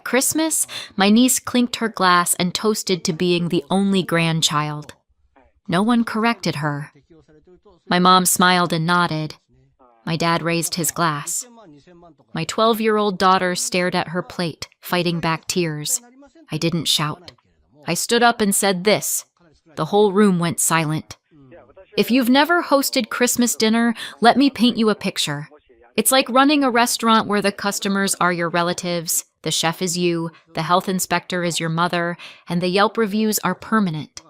Christmas, my niece clinked her glass and toasted to being the only grandchild. No one corrected her. My mom smiled and nodded. My dad raised his glass. My 12-year-old daughter stared at her plate, fighting back tears. I didn't shout. I stood up and said this. The whole room went silent. If you've never hosted Christmas dinner, let me paint you a picture. It's like running a restaurant where the customers are your relatives, the chef is you, the health inspector is your mother, and the Yelp reviews are permanent.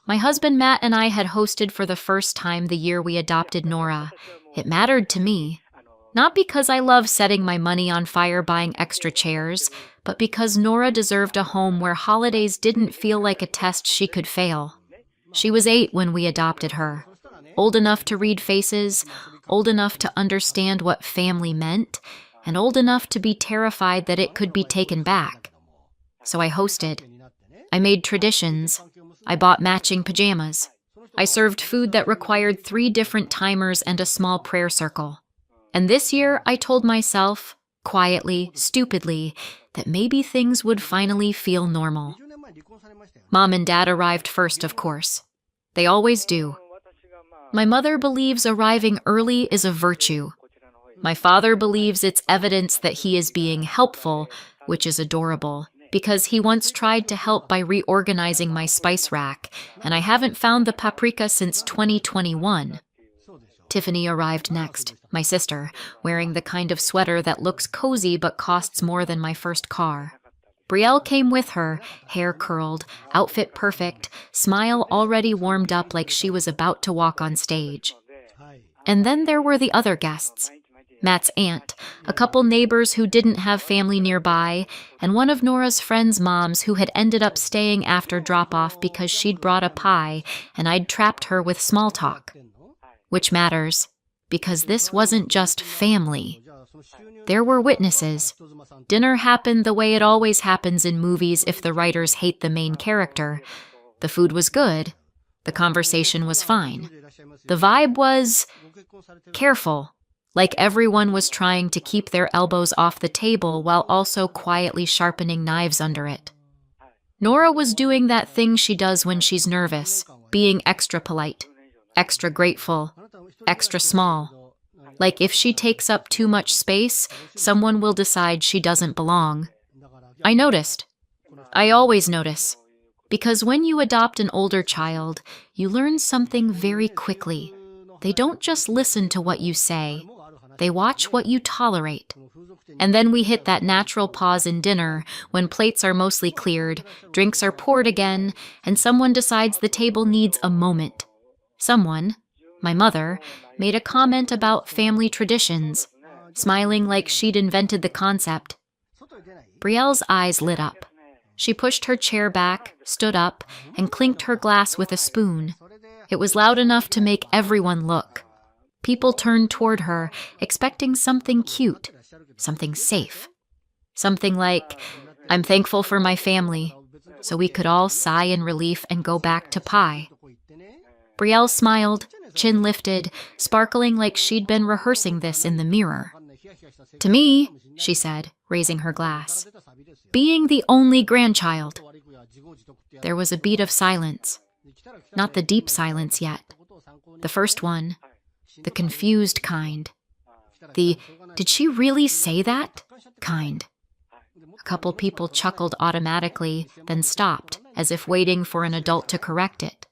My husband Matt and I had hosted for the first time the year we adopted Nora. It mattered to me. Not because I love setting my money on fire buying extra chairs, but because Nora deserved a home where holidays didn't feel like a test she could fail. She was 8 when we adopted her. Old enough to read faces, old enough to understand what family meant, and old enough to be terrified that it could be taken back. So I hosted. I made traditions. I bought matching pajamas. I served food that required 3 different timers and a small prayer circle. And this year, I told myself, quietly, stupidly, that maybe things would finally feel normal. Mom and Dad arrived first, of course. They always do. My mother believes arriving early is a virtue. My father believes it's evidence that he is being helpful, which is adorable, because he once tried to help by reorganizing my spice rack, and I haven't found the paprika since 2021. Tiffany arrived next, my sister, wearing the kind of sweater that looks cozy but costs more than my first car. Brielle came with her, hair curled, outfit perfect, smile already warmed up like she was about to walk on stage. And then there were the other guests. Matt's aunt, a couple neighbors who didn't have family nearby, and one of Nora's friends' moms who had ended up staying after drop-off because she'd brought a pie and I'd trapped her with small talk. Which matters, because this wasn't just family. There were witnesses. Dinner happened the way it always happens in movies if the writers hate the main character. The food was good. The conversation was fine. The vibe was careful, like everyone was trying to keep their elbows off the table while also quietly sharpening knives under it. Nora was doing that thing she does when she's nervous, being extra polite, extra grateful, extra small. Like if she takes up too much space, someone will decide she doesn't belong. I noticed. I always notice. Because when you adopt an older child, you learn something very quickly. They don't just listen to what you say. They watch what you tolerate. And then we hit that natural pause in dinner when plates are mostly cleared, drinks are poured again, and someone decides the table needs a moment. Someone, my mother, made a comment about family traditions, smiling like she'd invented the concept. Brielle's eyes lit up. She pushed her chair back, stood up, and clinked her glass with a spoon. It was loud enough to make everyone look. People turned toward her, expecting something cute, something safe. Something like, "I'm thankful for my family," so we could all sigh in relief and go back to pie. Brielle smiled, chin lifted, sparkling like she'd been rehearsing this in the mirror. "To me," she said, raising her glass, "being the only grandchild." There was a beat of silence. Not the deep silence yet. The first one. The confused kind. The, "Did she really say that?" kind. A couple people chuckled automatically, then stopped, as if waiting for an adult to correct it.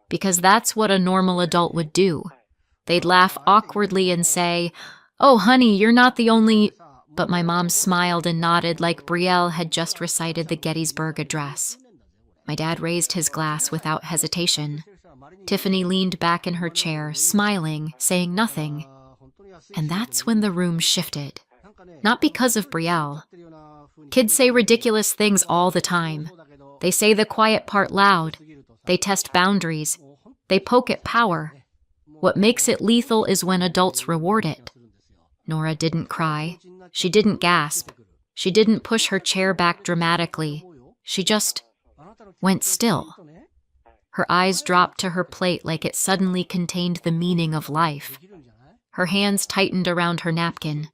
Because that's what a normal adult would do. They'd laugh awkwardly and say, "Oh, honey, you're not the only..." But my mom smiled and nodded like Brielle had just recited the Gettysburg Address. My dad raised his glass without hesitation. Tiffany leaned back in her chair, smiling, saying nothing. And that's when the room shifted. Not because of Brielle. Kids say ridiculous things all the time. They say the quiet part loud. They test boundaries. They poke at power. What makes it lethal is when adults reward it. Nora didn't cry. She didn't gasp. She didn't push her chair back dramatically. She just went still. Her eyes dropped to her plate like it suddenly contained the meaning of life. Her hands tightened around her napkin.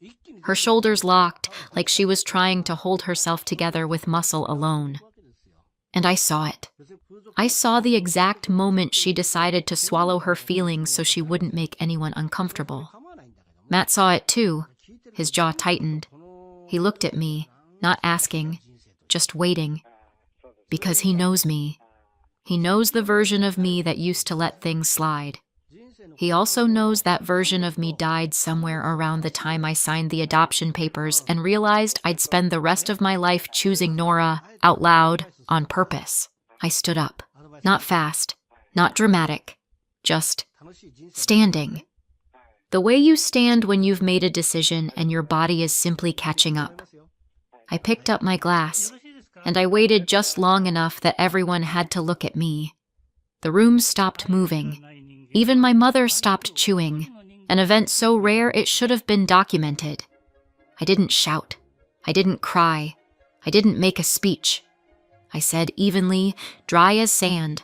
Her shoulders locked, like she was trying to hold herself together with muscle alone. And I saw it. I saw the exact moment she decided to swallow her feelings so she wouldn't make anyone uncomfortable. Matt saw it too. His jaw tightened. He looked at me, not asking, just waiting. Because he knows me. He knows the version of me that used to let things slide. He also knows that version of me died somewhere around the time I signed the adoption papers and realized I'd spend the rest of my life choosing Nora out loud on purpose. I stood up. Not fast, not dramatic, just standing. The way you stand when you've made a decision and your body is simply catching up. I picked up my glass, and I waited just long enough that everyone had to look at me. The room stopped moving. Even my mother stopped chewing, an event so rare it should have been documented. I didn't shout. I didn't cry. I didn't make a speech. I said evenly, dry as sand.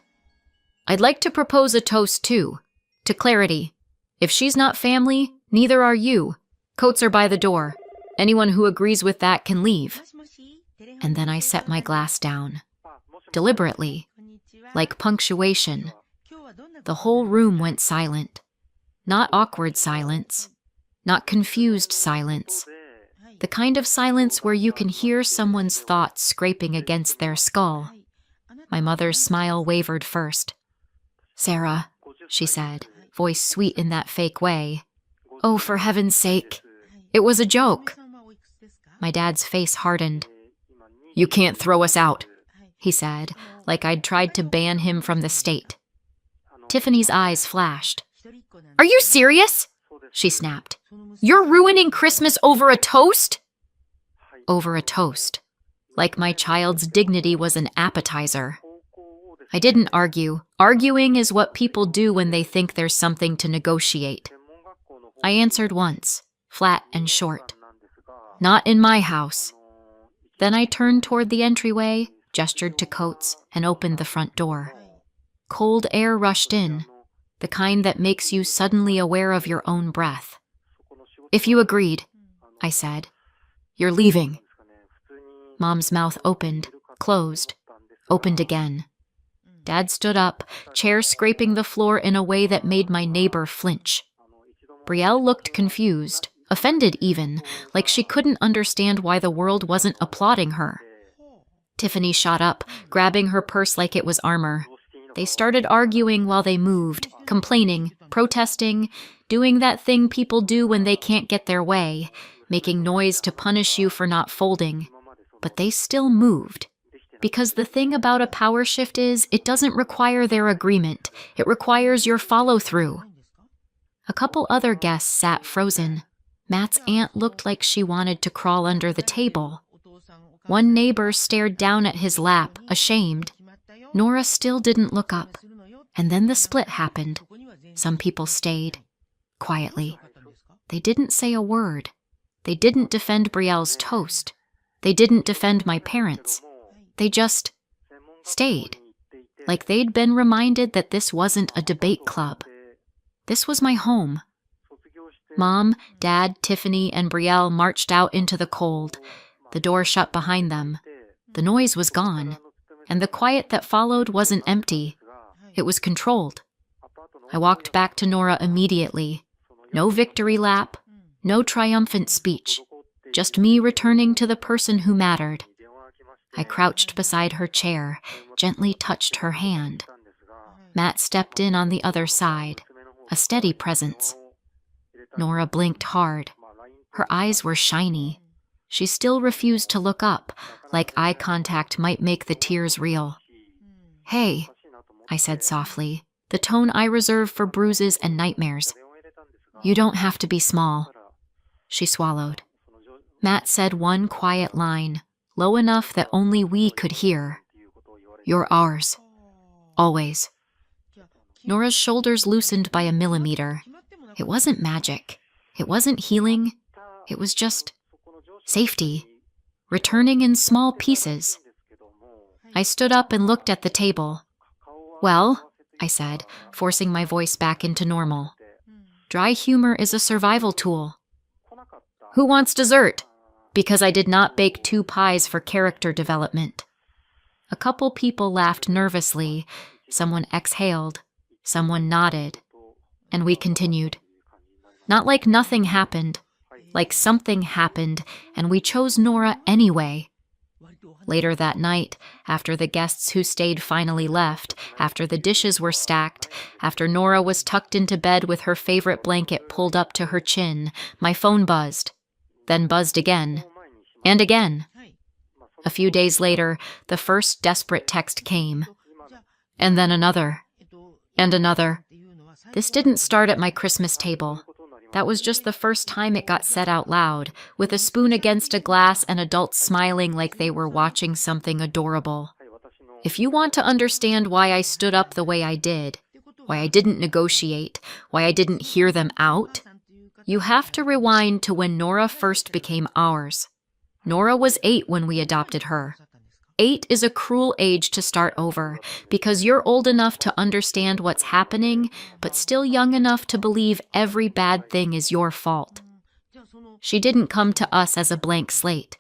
I'd like to propose a toast too, to clarity. If she's not family, neither are you. Coats are by the door. Anyone who agrees with that can leave. And then I set my glass down. Deliberately. Like punctuation. The whole room went silent. Not awkward silence. Not confused silence. The kind of silence where you can hear someone's thoughts scraping against their skull. My mother's smile wavered first. "Sarah," she said, voice sweet in that fake way. "Oh, for heaven's sake. It was a joke." My dad's face hardened. "You can't throw us out," he said, like I'd tried to ban him from the state. Tiffany's eyes flashed. "Are you serious?" she snapped. "You're ruining Christmas over a toast?" Over a toast. Like my child's dignity was an appetizer. I didn't argue. Arguing is what people do when they think there's something to negotiate. I answered once, flat and short. "Not in my house." Then I turned toward the entryway, gestured to Coates, and opened the front door. Cold air rushed in, the kind that makes you suddenly aware of your own breath. "If you agreed," I said, "you're leaving." Mom's mouth opened, closed, opened again. Dad stood up, chair scraping the floor in a way that made my neighbor flinch. Brielle looked confused, offended even, like she couldn't understand why the world wasn't applauding her. Tiffany shot up, grabbing her purse like it was armor. They started arguing while they moved, complaining, protesting, doing that thing people do when they can't get their way, making noise to punish you for not folding. But they still moved. Because the thing about a power shift is, it doesn't require their agreement. It requires your follow-through. A couple other guests sat frozen. Matt's aunt looked like she wanted to crawl under the table. One neighbor stared down at his lap, ashamed. Nora still didn't look up. And then the split happened. Some people stayed. Quietly. They didn't say a word. They didn't defend Brielle's toast. They didn't defend my parents. They just stayed. Like they'd been reminded that this wasn't a debate club. This was my home. Mom, Dad, Tiffany, and Brielle marched out into the cold. The door shut behind them. The noise was gone. And the quiet that followed wasn't empty. It was controlled. I walked back to Nora immediately. No victory lap. No triumphant speech. Just me returning to the person who mattered. I crouched beside her chair, gently touched her hand. Matt stepped in on the other side, a steady presence. Nora blinked hard. Her eyes were shiny. She still refused to look up, like eye contact might make the tears real. "Hey," I said softly, the tone I reserve for bruises and nightmares. "You don't have to be small." She swallowed. Matt said one quiet line, low enough that only we could hear. "You're ours. Always." Nora's shoulders loosened by a millimeter. It wasn't magic. It wasn't healing. It was just safety, returning in small pieces. I stood up and looked at the table. "Well," I said, forcing my voice back into normal. "Dry humor is a survival tool." Who wants dessert? Because I did not bake 2 pies for character development. A couple people laughed nervously, someone exhaled, someone nodded, and we continued. Not like nothing happened, like something happened, and we chose Nora anyway. Later that night, after the guests who stayed finally left, after the dishes were stacked, after Nora was tucked into bed with her favorite blanket pulled up to her chin, my phone buzzed, then buzzed again, and again. A few days later, the first desperate text came, and then another, and another. This didn't start at my Christmas table. That was just the first time it got said out loud, with a spoon against a glass and adults smiling like they were watching something adorable. If you want to understand why I stood up the way I did, why I didn't negotiate, why I didn't hear them out, you have to rewind to when Nora first became ours. Nora was 8 when we adopted her. 8 is a cruel age to start over, because you're old enough to understand what's happening, but still young enough to believe every bad thing is your fault. She didn't come to us as a blank slate.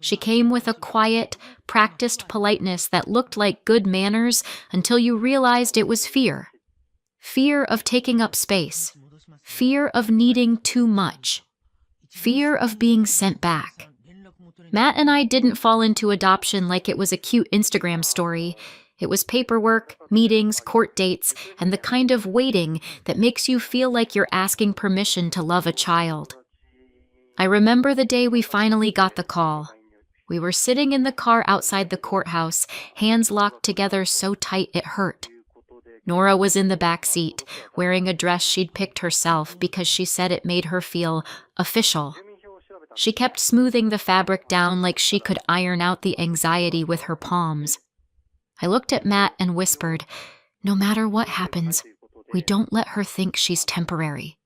She came with a quiet, practiced politeness that looked like good manners until you realized it was fear. Fear of taking up space. Fear of needing too much. Fear of being sent back. Matt and I didn't fall into adoption like it was a cute Instagram story. It was paperwork, meetings, court dates, and the kind of waiting that makes you feel like you're asking permission to love a child. I remember the day we finally got the call. We were sitting in the car outside the courthouse, hands locked together so tight it hurt. Nora was in the back seat, wearing a dress she'd picked herself because she said it made her feel official. She kept smoothing the fabric down like she could iron out the anxiety with her palms. I looked at Matt and whispered, "No matter what happens, we don't let her think she's temporary."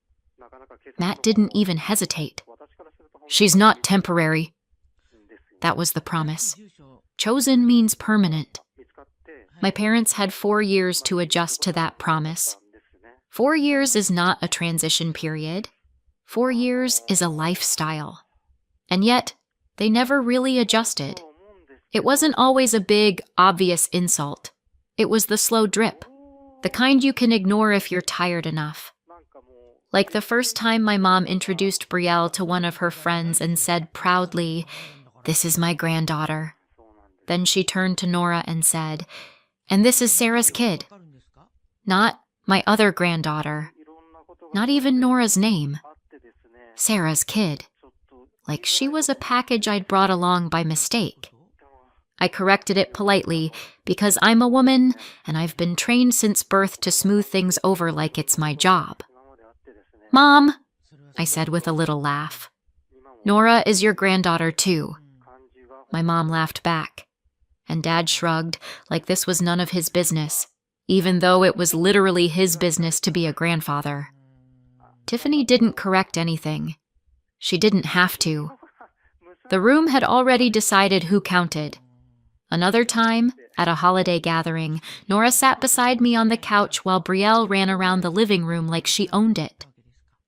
Matt didn't even hesitate. "She's not temporary." That was the promise. Chosen means permanent. My parents had 4 years to adjust to that promise. 4 years is not a transition period. 4 years is a lifestyle. And yet, they never really adjusted. It wasn't always a big, obvious insult. It was the slow drip, the kind you can ignore if you're tired enough. Like the first time my mom introduced Brielle to one of her friends and said proudly, "This is my granddaughter." Then she turned to Nora and said, "And this is Sarah's kid." Not my other granddaughter. Not even Nora's name. Sarah's kid. Like she was a package I'd brought along by mistake. I corrected it politely because I'm a woman and I've been trained since birth to smooth things over like it's my job. "Mom," I said with a little laugh, "Nora is your granddaughter too." My mom laughed back, and Dad shrugged like this was none of his business, even though it was literally his business to be a grandfather. Tiffany didn't correct anything. She didn't have to. The room had already decided who counted. Another time, at a holiday gathering, Nora sat beside me on the couch while Brielle ran around the living room like she owned it.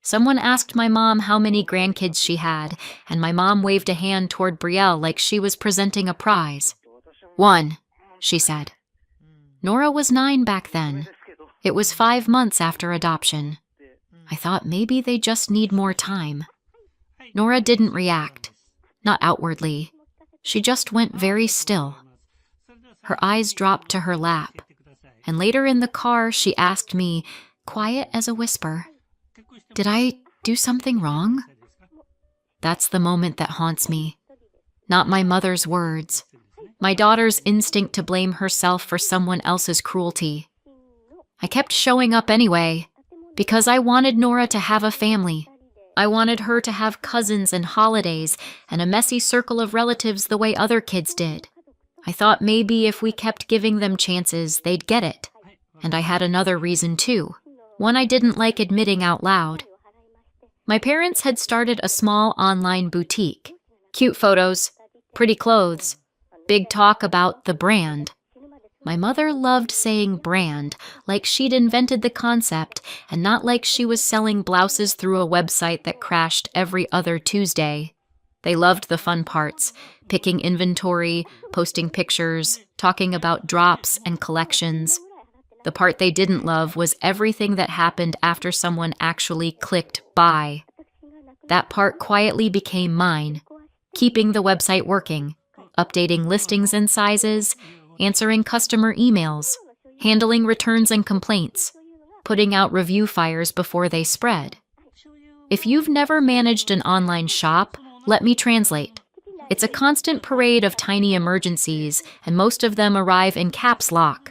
Someone asked my mom how many grandkids she had, and my mom waved a hand toward Brielle like she was presenting a prize. "1," she said. Nora was 9 back then. It was 5 months after adoption. I thought maybe they just need more time. Nora didn't react, not outwardly. She just went very still. Her eyes dropped to her lap, and later in the car she asked me, quiet as a whisper, "Did I do something wrong?" That's the moment that haunts me. Not my mother's words. My daughter's instinct to blame herself for someone else's cruelty. I kept showing up anyway, because I wanted Nora to have a family. I wanted her to have cousins and holidays and a messy circle of relatives the way other kids did. I thought maybe if we kept giving them chances, they'd get it. And I had another reason too, one I didn't like admitting out loud. My parents had started a small online boutique. Cute photos, pretty clothes, big talk about the brand. My mother loved saying brand, like she'd invented the concept, and not like she was selling blouses through a website that crashed every other Tuesday. They loved the fun parts, picking inventory, posting pictures, talking about drops and collections. The part they didn't love was everything that happened after someone actually clicked buy. That part quietly became mine, keeping the website working, updating listings and sizes, answering customer emails, handling returns and complaints, putting out review fires before they spread. If you've never managed an online shop, let me translate. It's a constant parade of tiny emergencies, and most of them arrive in caps lock.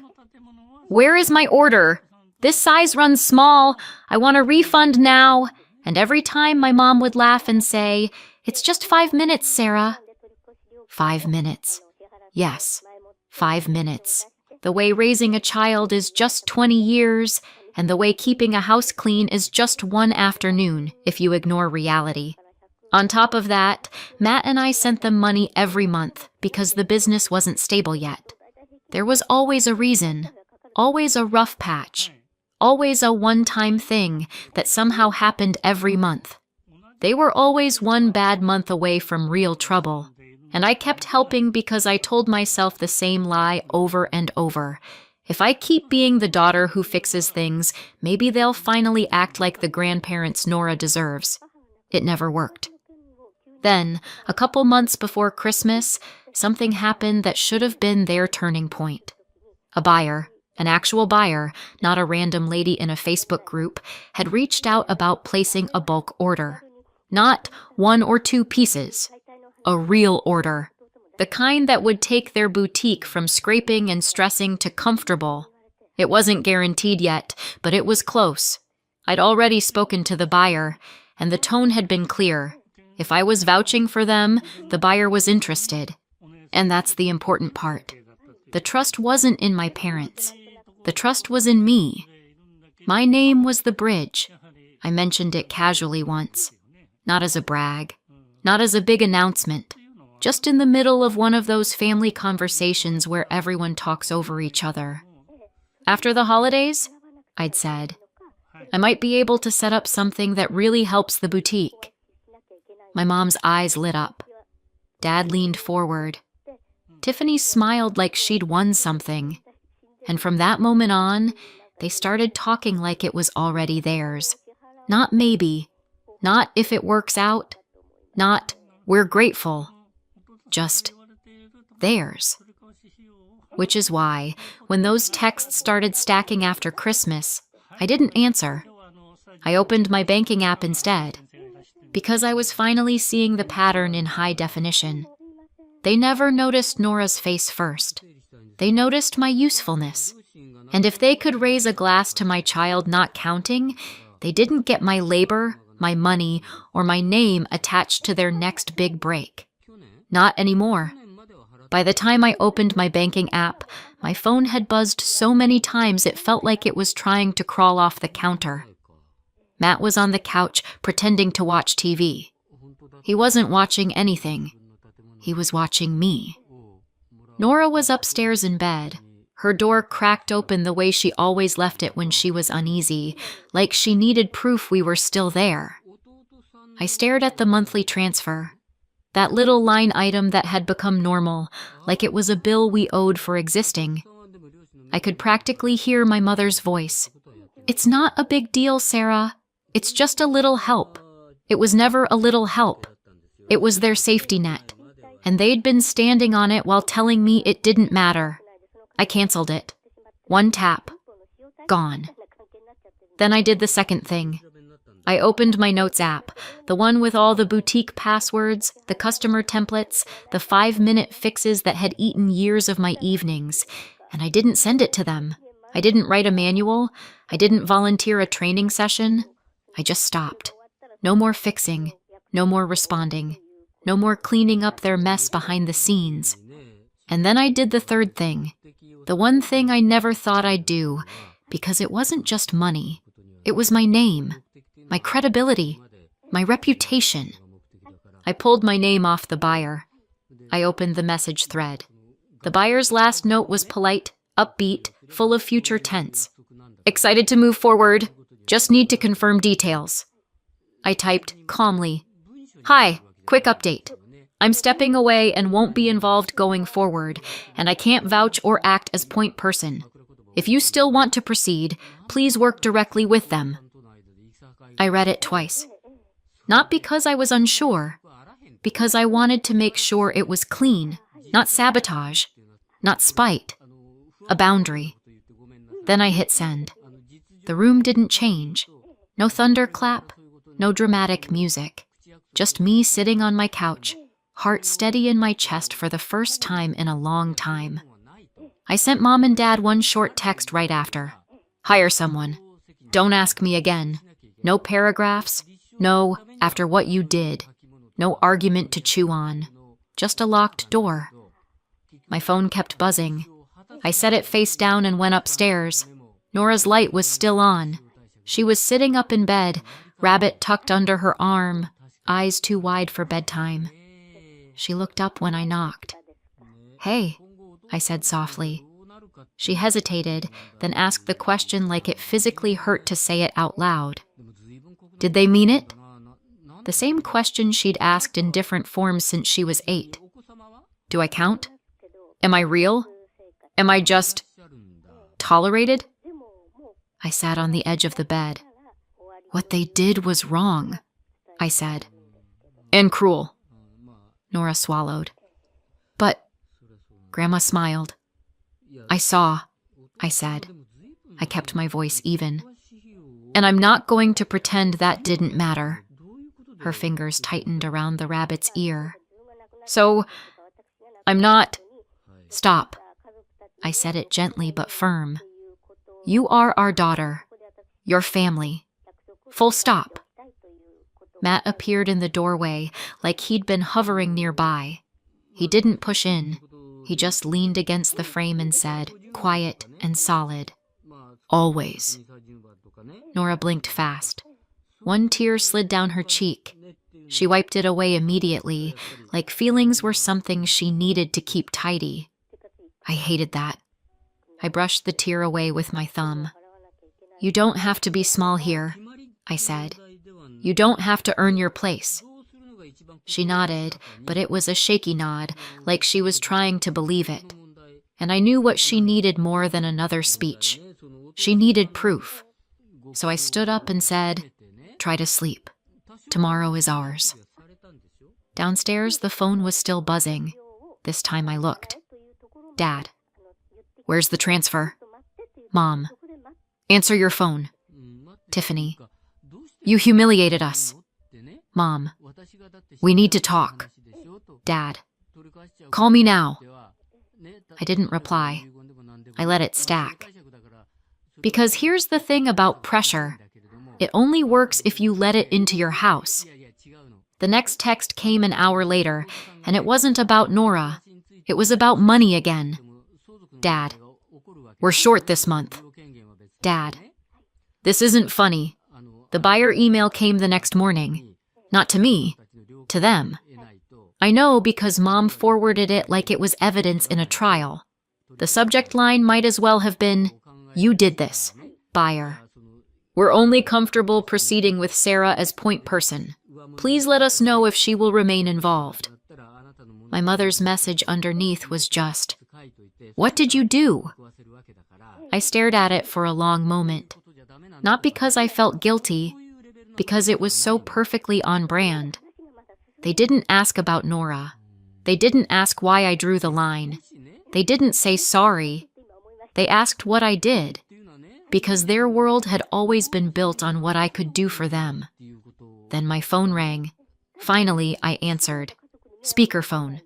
Where is my order? This size runs small. I want a refund now. And every time my mom would laugh and say, "It's just 5 minutes, Sarah." 5 minutes. Yes, 5 minutes. The way raising a child is just 20 years, and the way keeping a house clean is just one afternoon, if you ignore reality. On top of that, Matt and I sent them money every month because the business wasn't stable yet. There was always a reason, always a rough patch, always a one-time thing that somehow happened every month. They were always one bad month away from real trouble, and I kept helping because I told myself the same lie over and over. If I keep being the daughter who fixes things, maybe they'll finally act like the grandparents Nora deserves. It never worked. Then, a couple months before Christmas, something happened that should have been their turning point. A buyer, an actual buyer, not a random lady in a Facebook group, had reached out about placing a bulk order. Not 1 or 2 pieces. A real order. The kind that would take their boutique from scraping and stressing to comfortable. It wasn't guaranteed yet, but it was close. I'd already spoken to the buyer, and the tone had been clear. If I was vouching for them, the buyer was interested. And that's the important part. The trust wasn't in my parents. The trust was in me. My name was the bridge. I mentioned it casually once. Not as a brag. Not as a big announcement. Just in the middle of one of those family conversations where everyone talks over each other. After the holidays, I'd said, I might be able to set up something that really helps the boutique. My mom's eyes lit up. Dad leaned forward. Tiffany smiled like she'd won something. And from that moment on, they started talking like it was already theirs. Not maybe. Not if it works out. Not we're grateful. Just theirs. Which is why, when those texts started stacking after Christmas, I didn't answer. I opened my banking app instead. Because I was finally seeing the pattern in high definition. They never noticed Nora's face first. They noticed my usefulness. And if they could raise a glass to my child not counting, they didn't get my labor, my money, or my name attached to their next big break. Not anymore. By the time I opened my banking app, my phone had buzzed so many times it felt like it was trying to crawl off the counter. Matt was on the couch pretending to watch TV. He wasn't watching anything. He was watching me. Nora was upstairs in bed. Her door cracked open the way she always left it when she was uneasy, like she needed proof we were still there. I stared at the monthly transfer. That little line item that had become normal, like it was a bill we owed for existing. I could practically hear my mother's voice. It's not a big deal, Sarah. It's just a little help. It was never a little help. It was their safety net. And they'd been standing on it while telling me it didn't matter. I canceled it. 1 tap. Gone. Then I did the second thing. I opened my notes app, the one with all the boutique passwords, the customer templates, the 5-minute fixes that had eaten years of my evenings, and I didn't send it to them. I didn't write a manual. I didn't volunteer a training session. I just stopped. No more fixing. No more responding. No more cleaning up their mess behind the scenes. And then I did the third thing. The one thing I never thought I'd do, because it wasn't just money. It was my name, my credibility, my reputation. I pulled my name off the buyer. I opened the message thread. The buyer's last note was polite upbeat, full of future tense. Excited to move forward. Just need to confirm details. I typed calmly. Hi, quick update. I'm stepping away and won't be involved going forward, and I can't vouch or act as point person. If you still want to proceed, please work directly with them. I read it twice. Not because I was unsure, because I wanted to make sure it was clean, not sabotage, not spite, a boundary. Then I hit send. The room didn't change. No thunderclap, no dramatic music. Just me sitting on my couch, heart steady in my chest for the first time in a long time. I sent Mom and Dad one short text right after. Hire someone. Don't ask me again. No paragraphs. No, after what you did. No argument to chew on. Just a locked door. My phone kept buzzing. I set it face down and went upstairs. Nora's light was still on. She was sitting up in bed, rabbit tucked under her arm, eyes too wide for bedtime. She looked up when I knocked. Hey, I said softly. She hesitated, then asked the question like it physically hurt to say it out loud. Did they mean it? The same question she'd asked in different forms since she was 8. Do I count? Am I real? Am I just tolerated? I sat on the edge of the bed. What they did was wrong, I said. And cruel. Nora swallowed. But, Grandma smiled. I saw, I said. I kept my voice even. And I'm not going to pretend that didn't matter. Her fingers tightened around the rabbit's ear. So, I'm not... Stop. I said it gently but firm. You are our daughter. Your family. Full stop. Matt appeared in the doorway like he'd been hovering nearby. He didn't push in. He just leaned against the frame and said, quiet and solid, always. Nora blinked fast. One tear slid down her cheek. She wiped it away immediately, like feelings were something she needed to keep tidy. I hated that. I brushed the tear away with my thumb. You don't have to be small here, I said. You don't have to earn your place. She nodded, but it was a shaky nod, like she was trying to believe it. And I knew what she needed more than another speech. She needed proof. So I stood up and said, try to sleep. Tomorrow is ours. Downstairs, the phone was still buzzing. This time I looked. Dad. Where's the transfer? Mom. Answer your phone. Tiffany. You humiliated us. Mom. We need to talk. Dad. Call me now. I didn't reply. I let it stack. Because here's the thing about pressure. It only works if you let it into your house. The next text came an hour later, and it wasn't about Nora. It was about money again. Dad. We're short this month. Dad. This isn't funny. The buyer email came the next morning. Not to me. To them. I know because Mom forwarded it like it was evidence in a trial. The subject line might as well have been, you did this, buyer. We're only comfortable proceeding with Sarah as point person. Please let us know if she will remain involved. My mother's message underneath was just, what did you do? I stared at it for a long moment. Not because I felt guilty, because it was so perfectly on brand. They didn't ask about Nora. They didn't ask why I drew the line. They didn't say sorry. They asked what I did, because their world had always been built on what I could do for them. Then my phone rang. Finally, I answered. Speakerphone.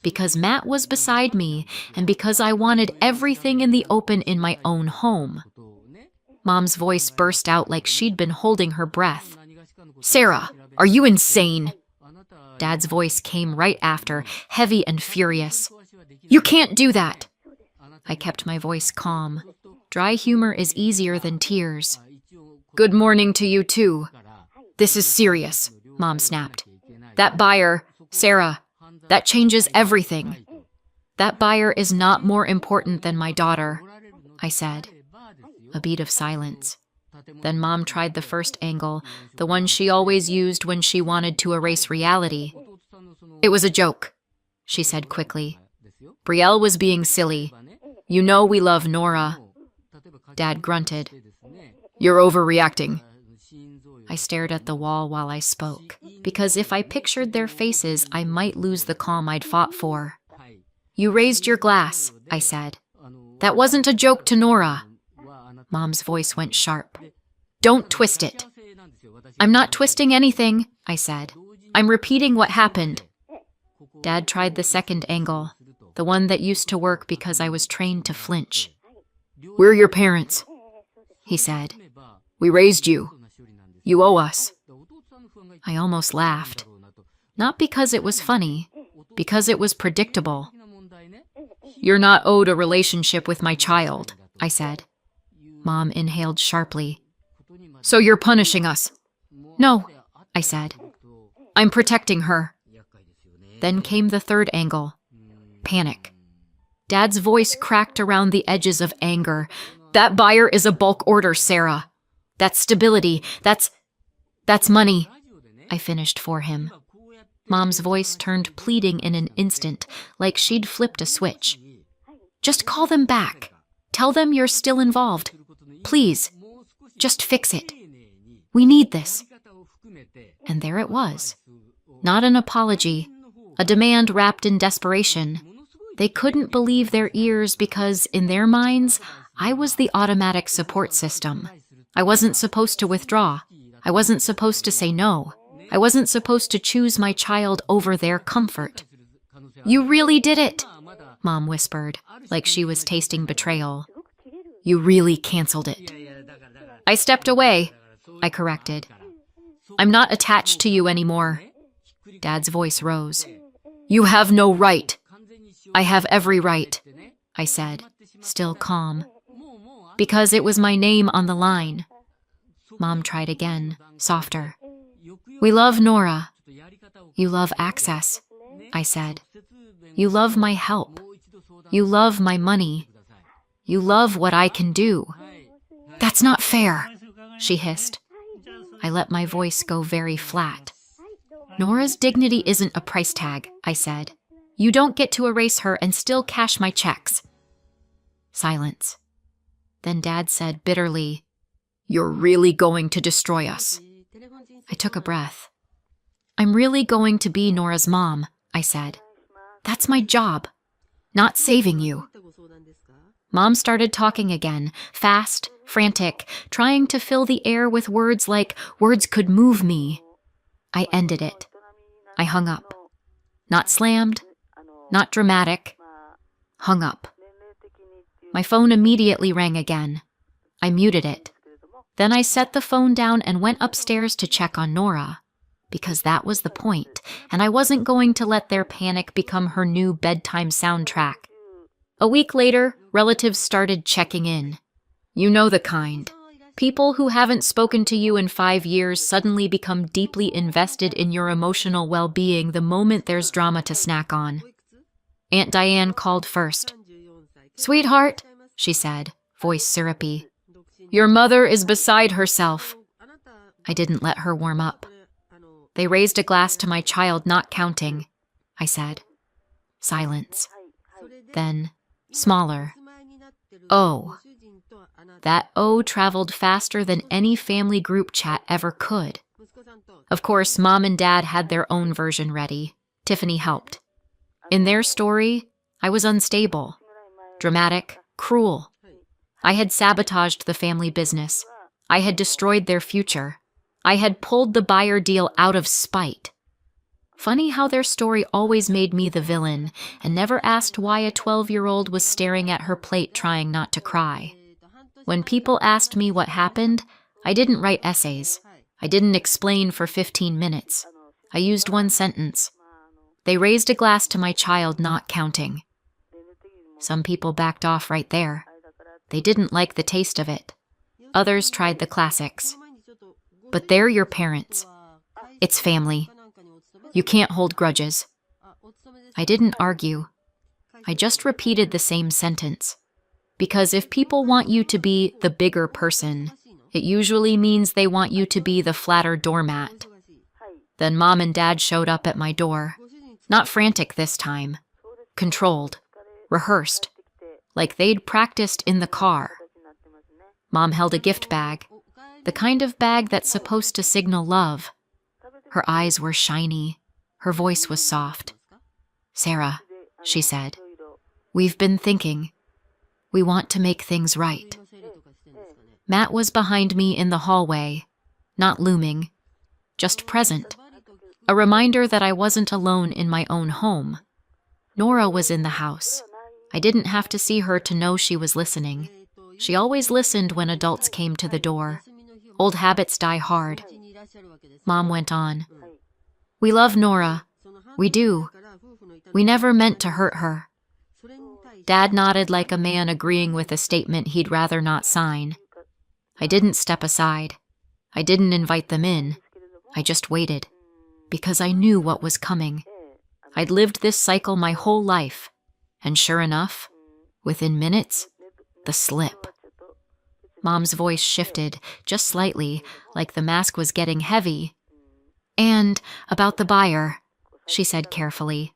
Because Matt was beside me, and because I wanted everything in the open in my own home. Mom's voice burst out like she'd been holding her breath. Sarah, are you insane? Dad's voice came right after, heavy and furious. You can't do that. I kept my voice calm. Dry humor is easier than tears. Good morning to you too. This is serious, Mom snapped. That buyer, Sarah, that changes everything. That buyer is not more important than my daughter, I said. A beat of silence. Then Mom tried the first angle, the one she always used when she wanted to erase reality. It was a joke, she said quickly. Brielle was being silly. You know we love Nora. Dad grunted. You're overreacting. I stared at the wall while I spoke, because if I pictured their faces, I might lose the calm I'd fought for. You raised your glass, I said. That wasn't a joke to Nora. Mom's voice went sharp. Don't twist it. I'm not twisting anything, I said. I'm repeating what happened. Dad tried the second angle, the one that used to work because I was trained to flinch. We're your parents, he said. We raised you. You owe us. I almost laughed. Not because it was funny, because it was predictable. You're not owed a relationship with my child, I said. Mom inhaled sharply. So you're punishing us? No, I said. I'm protecting her. Then came the third angle. Panic. Dad's voice cracked around the edges of anger. That buyer is a bulk order, Sarah. That's stability. That's money. I finished for him. Mom's voice turned pleading in an instant, like she'd flipped a switch. Just call them back. Tell them you're still involved. Please. Just fix it. We need this. And there it was. Not an apology. A demand wrapped in desperation. They couldn't believe their ears because, in their minds, I was the automatic support system. I wasn't supposed to withdraw. I wasn't supposed to say no. I wasn't supposed to choose my child over their comfort. You really did it, Mom whispered, like she was tasting betrayal. You really canceled it. I stepped away, I corrected. I'm not attached to you anymore. Dad's voice rose. You have no right. I have every right, I said, still calm. Because it was my name on the line. Mom tried again, softer. We love Nora. You love access, I said. You love my help. You love my money. You love what I can do. That's not fair, she hissed. I let my voice go very flat. Nora's dignity isn't a price tag, I said. You don't get to erase her and still cash my checks. Silence. Then Dad said bitterly, You're really going to destroy us. I took a breath. I'm really going to be Nora's mom, I said. That's my job, not saving you. Mom started talking again, fast, frantic, trying to fill the air with words like words could move me. I ended it. I hung up. Not slammed, not dramatic. Hung up. My phone immediately rang again. I muted it. Then I set the phone down and went upstairs to check on Nora, because that was the point, and I wasn't going to let their panic become her new bedtime soundtrack. A week later, relatives started checking in. You know the kind. People who haven't spoken to you in 5 years suddenly become deeply invested in your emotional well-being the moment there's drama to snack on. Aunt Diane called first. Sweetheart, she said, voice syrupy. Your mother is beside herself. I didn't let her warm up. They raised a glass to my child, not counting, I said. Silence. Then, smaller. Oh. That O traveled faster than any family group chat ever could. Of course, Mom and Dad had their own version ready. Tiffany helped. In their story, I was unstable, dramatic, cruel. I had sabotaged the family business. I had destroyed their future. I had pulled the buyer deal out of spite. Funny how their story always made me the villain and never asked why a 12-year-old was staring at her plate trying not to cry. When people asked me what happened, I didn't write essays. I didn't explain for 15 minutes. I used one sentence. They raised a glass to my child, not counting. Some people backed off right there. They didn't like the taste of it. Others tried the classics. But they're your parents. It's family. You can't hold grudges. I didn't argue. I just repeated the same sentence. Because if people want you to be the bigger person, it usually means they want you to be the flatter doormat. Then Mom and Dad showed up at my door. Not frantic this time. Controlled. Rehearsed. Like they'd practiced in the car. Mom held a gift bag. The kind of bag that's supposed to signal love. Her eyes were shiny. Her voice was soft. "Sarah," she said, "we've been thinking. We want to make things right." Matt was behind me in the hallway, not looming, just present. A reminder that I wasn't alone in my own home. Nora was in the house. I didn't have to see her to know she was listening. She always listened when adults came to the door. Old habits die hard. Mom went on. "We love Nora. We do. We never meant to hurt her." Dad nodded like a man agreeing with a statement he'd rather not sign. I didn't step aside. I didn't invite them in. I just waited. Because I knew what was coming. I'd lived this cycle my whole life. And sure enough, within minutes, the slip. Mom's voice shifted, just slightly, like the mask was getting heavy. "And about the buyer," she said carefully.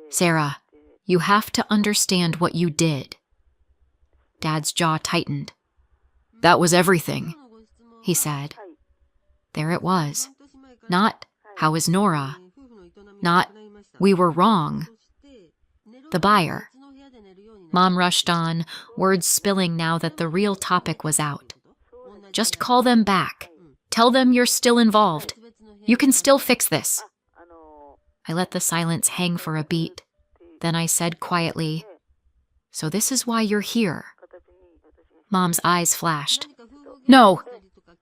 "Sarah, you have to understand what you did." Dad's jaw tightened. "That was everything," he said. There it was. Not, "How is Nora?" Not, "We were wrong." The buyer. Mom rushed on, words spilling now that the real topic was out. "Just call them back. Tell them you're still involved. You can still fix this." I let the silence hang for a beat. Then I said quietly, "So this is why you're here." Mom's eyes flashed. "No."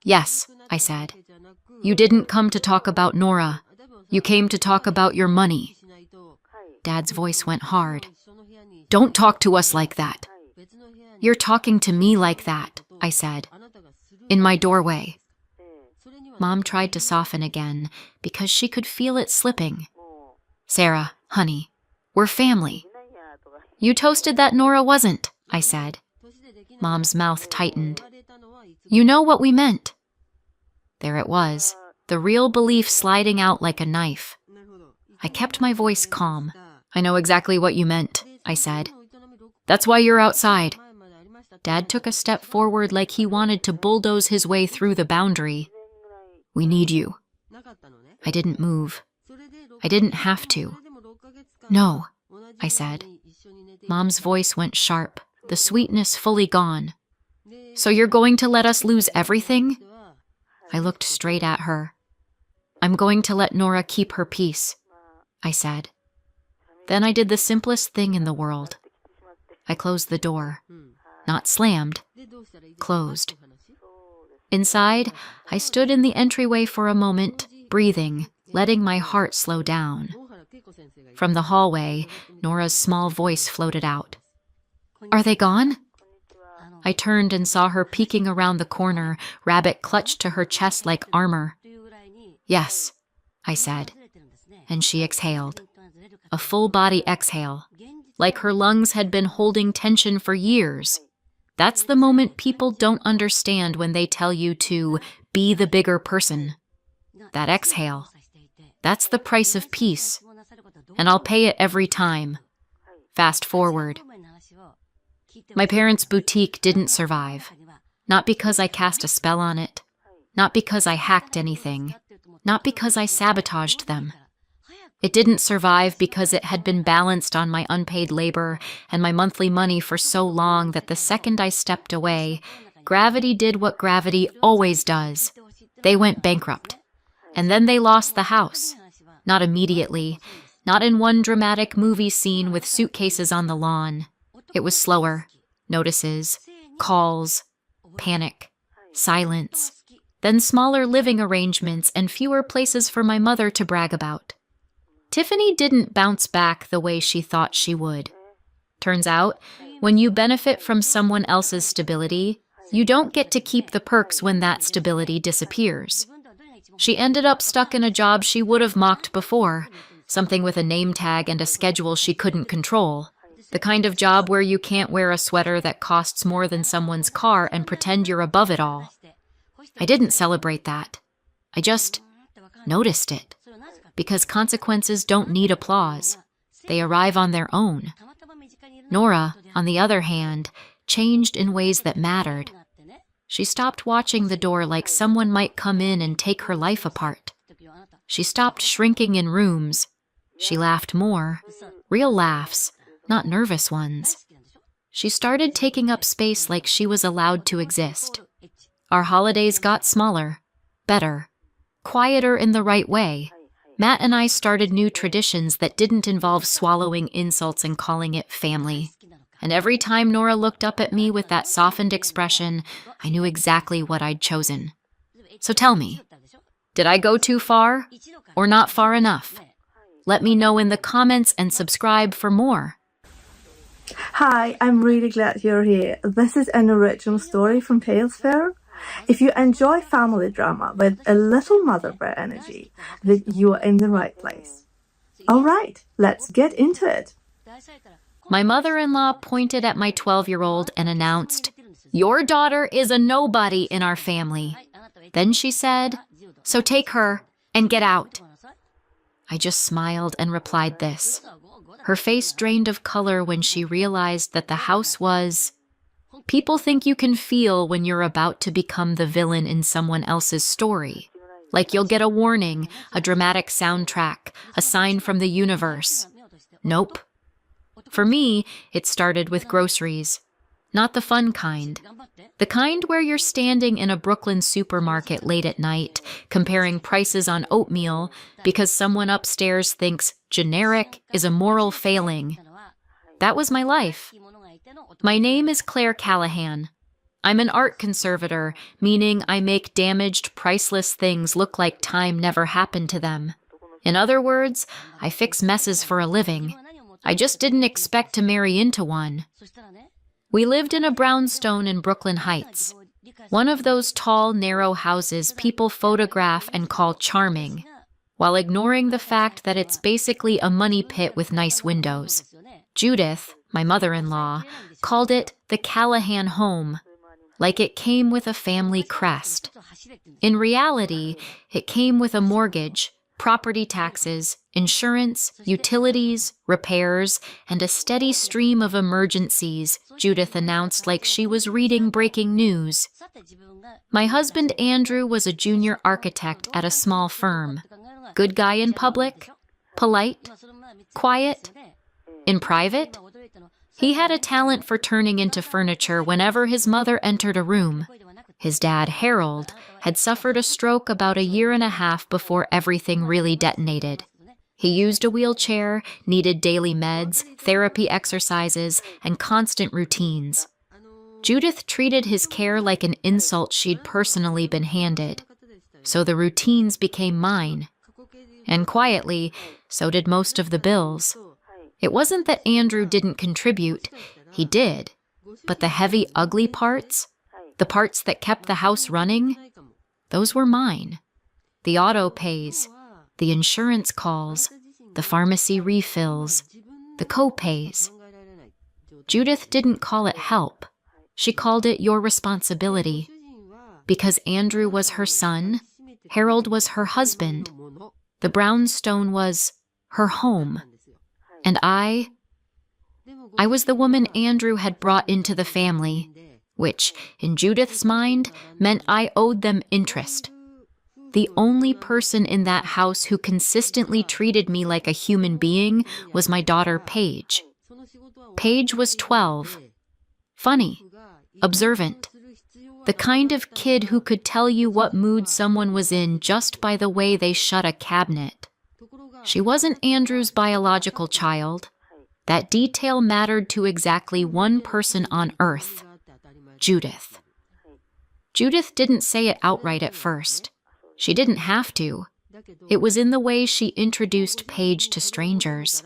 "Yes," I said. "You didn't come to talk about Nora. You came to talk about your money." Dad's voice went hard. "Don't talk to us like that." "You're talking to me like that," I said. "In my doorway." Mom tried to soften again because she could feel it slipping. "Sarah, honey, we're family." "You toasted that Nora wasn't," I said. Mom's mouth tightened. "You know what we meant." There it was, the real belief sliding out like a knife. I kept my voice calm. "I know exactly what you meant," I said. "That's why you're outside." Dad took a step forward like he wanted to bulldoze his way through the boundary. "We need you." I didn't move. I didn't have to. "No," I said. Mom's voice went sharp, the sweetness fully gone. "So you're going to let us lose everything?" I looked straight at her. "I'm going to let Nora keep her peace," I said. Then I did the simplest thing in the world. I closed the door. Not slammed. Closed. Inside, I stood in the entryway for a moment, breathing, letting my heart slow down. From the hallway, Nora's small voice floated out. "Are they gone?" I turned and saw her peeking around the corner, rabbit clutched to her chest like armor. "Yes," I said, and she exhaled. A full-body exhale, like her lungs had been holding tension for years. That's the moment people don't understand when they tell you to be the bigger person. That exhale. That's the price of peace. And I'll pay it every time. Fast forward. My parents' boutique didn't survive. Not because I cast a spell on it. Not because I hacked anything. Not because I sabotaged them. It didn't survive because it had been balanced on my unpaid labor and my monthly money for so long that the second I stepped away, gravity did what gravity always does. They went bankrupt. And then they lost the house. Not immediately. Not in one dramatic movie scene with suitcases on the lawn. It was slower. Notices, calls, panic, silence, then smaller living arrangements and fewer places for my mother to brag about. Tiffany didn't bounce back the way she thought she would. Turns out, when you benefit from someone else's stability, you don't get to keep the perks when that stability disappears. She ended up stuck in a job she would have mocked before, something with a name tag and a schedule she couldn't control. The kind of job where you can't wear a sweater that costs more than someone's car and pretend you're above it all. I didn't celebrate that. I just noticed it. Because consequences don't need applause. They arrive on their own. Nora, on the other hand, changed in ways that mattered. She stopped watching the door like someone might come in and take her life apart. She stopped shrinking in rooms. She laughed more. Real laughs, not nervous ones. She started taking up space like she was allowed to exist. Our holidays got smaller, better, quieter in the right way. Matt and I started new traditions that didn't involve swallowing insults and calling it family. And every time Nora looked up at me with that softened expression, I knew exactly what I'd chosen. So tell me, did I go too far or not far enough? Let me know in the comments and subscribe for more. Hi, I'm really glad you're here. This is an original story from Tales Fair. If you enjoy family drama with a little mother bear energy, then you are in the right place. All right, let's get into it. My mother-in-law pointed at my 12-year-old and announced, "Your daughter is a nobody in our family." Then she said, "So take her and get out." I just smiled and replied this. Her face drained of color when she realized that the house was... People think you can feel when you're about to become the villain in someone else's story. Like you'll get a warning, a dramatic soundtrack, a sign from the universe. Nope. For me, it started with groceries. Not the fun kind. The kind where you're standing in a Brooklyn supermarket late at night, comparing prices on oatmeal because someone upstairs thinks generic is a moral failing. That was my life. My name is Claire Callahan. I'm an art conservator, meaning I make damaged, priceless things look like time never happened to them. In other words, I fix messes for a living. I just didn't expect to marry into one. We lived in a brownstone in Brooklyn Heights, one of those tall, narrow houses people photograph and call charming, while ignoring the fact that it's basically a money pit with nice windows. Judith, my mother-in-law, called it the Callahan home, like it came with a family crest. In reality, it came with a mortgage, property taxes, insurance, utilities, repairs, and a steady stream of emergencies, Judith announced like she was reading breaking news. My husband Andrew was a junior architect at a small firm. Good guy in public, polite, quiet. In private, he had a talent for turning into furniture whenever his mother entered a room. His dad, Harold, had suffered a stroke about a year and a half before everything really detonated. He used a wheelchair, needed daily meds, therapy exercises, and constant routines. Judith treated his care like an insult she'd personally been handed. So the routines became mine. And quietly, so did most of the bills. It wasn't that Andrew didn't contribute. He did. But the heavy, ugly parts, the parts that kept the house running, those were mine. The auto pays, the insurance calls, the pharmacy refills, the co-pays. Judith didn't call it help. She called it your responsibility. Because Andrew was her son, Harold was her husband, the brownstone was her home. And I was the woman Andrew had brought into the family, which, in Judith's mind, meant I owed them interest. The only person in that house who consistently treated me like a human being was my daughter, Paige. Paige was 12. Funny, observant, the kind of kid who could tell you what mood someone was in just by the way they shut a cabinet. She wasn't Andrew's biological child. That detail mattered to exactly one person on Earth, Judith. Judith didn't say it outright at first. She didn't have to. It was in the way she introduced Paige to strangers.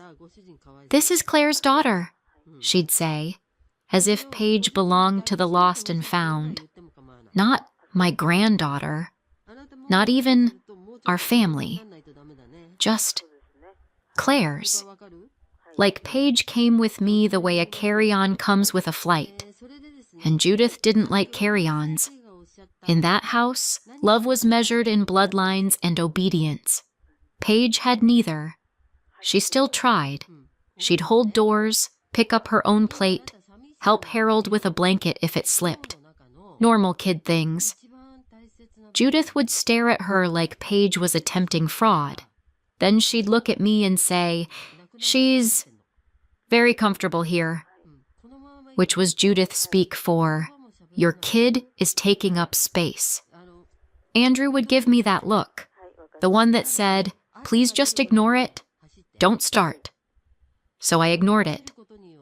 "This is Claire's daughter," she'd say, as if Paige belonged to the lost and found. Not my granddaughter. Not even our family. Just Claire's. like Paige came with me the way a carry-on comes with a flight. And Judith didn't like carry-ons. In that house, love was measured in bloodlines and obedience. Paige had neither. She still tried. She'd hold doors, pick up her own plate, help Harold with a blanket if it slipped. Normal kid things. Judith would stare at her like Paige was attempting fraud. Then she'd look at me and say, "She's very comfortable here," which was Judith speak for, "Your kid is taking up space." Andrew would give me that look, the one that said, "Please just ignore it. Don't start." So I ignored it,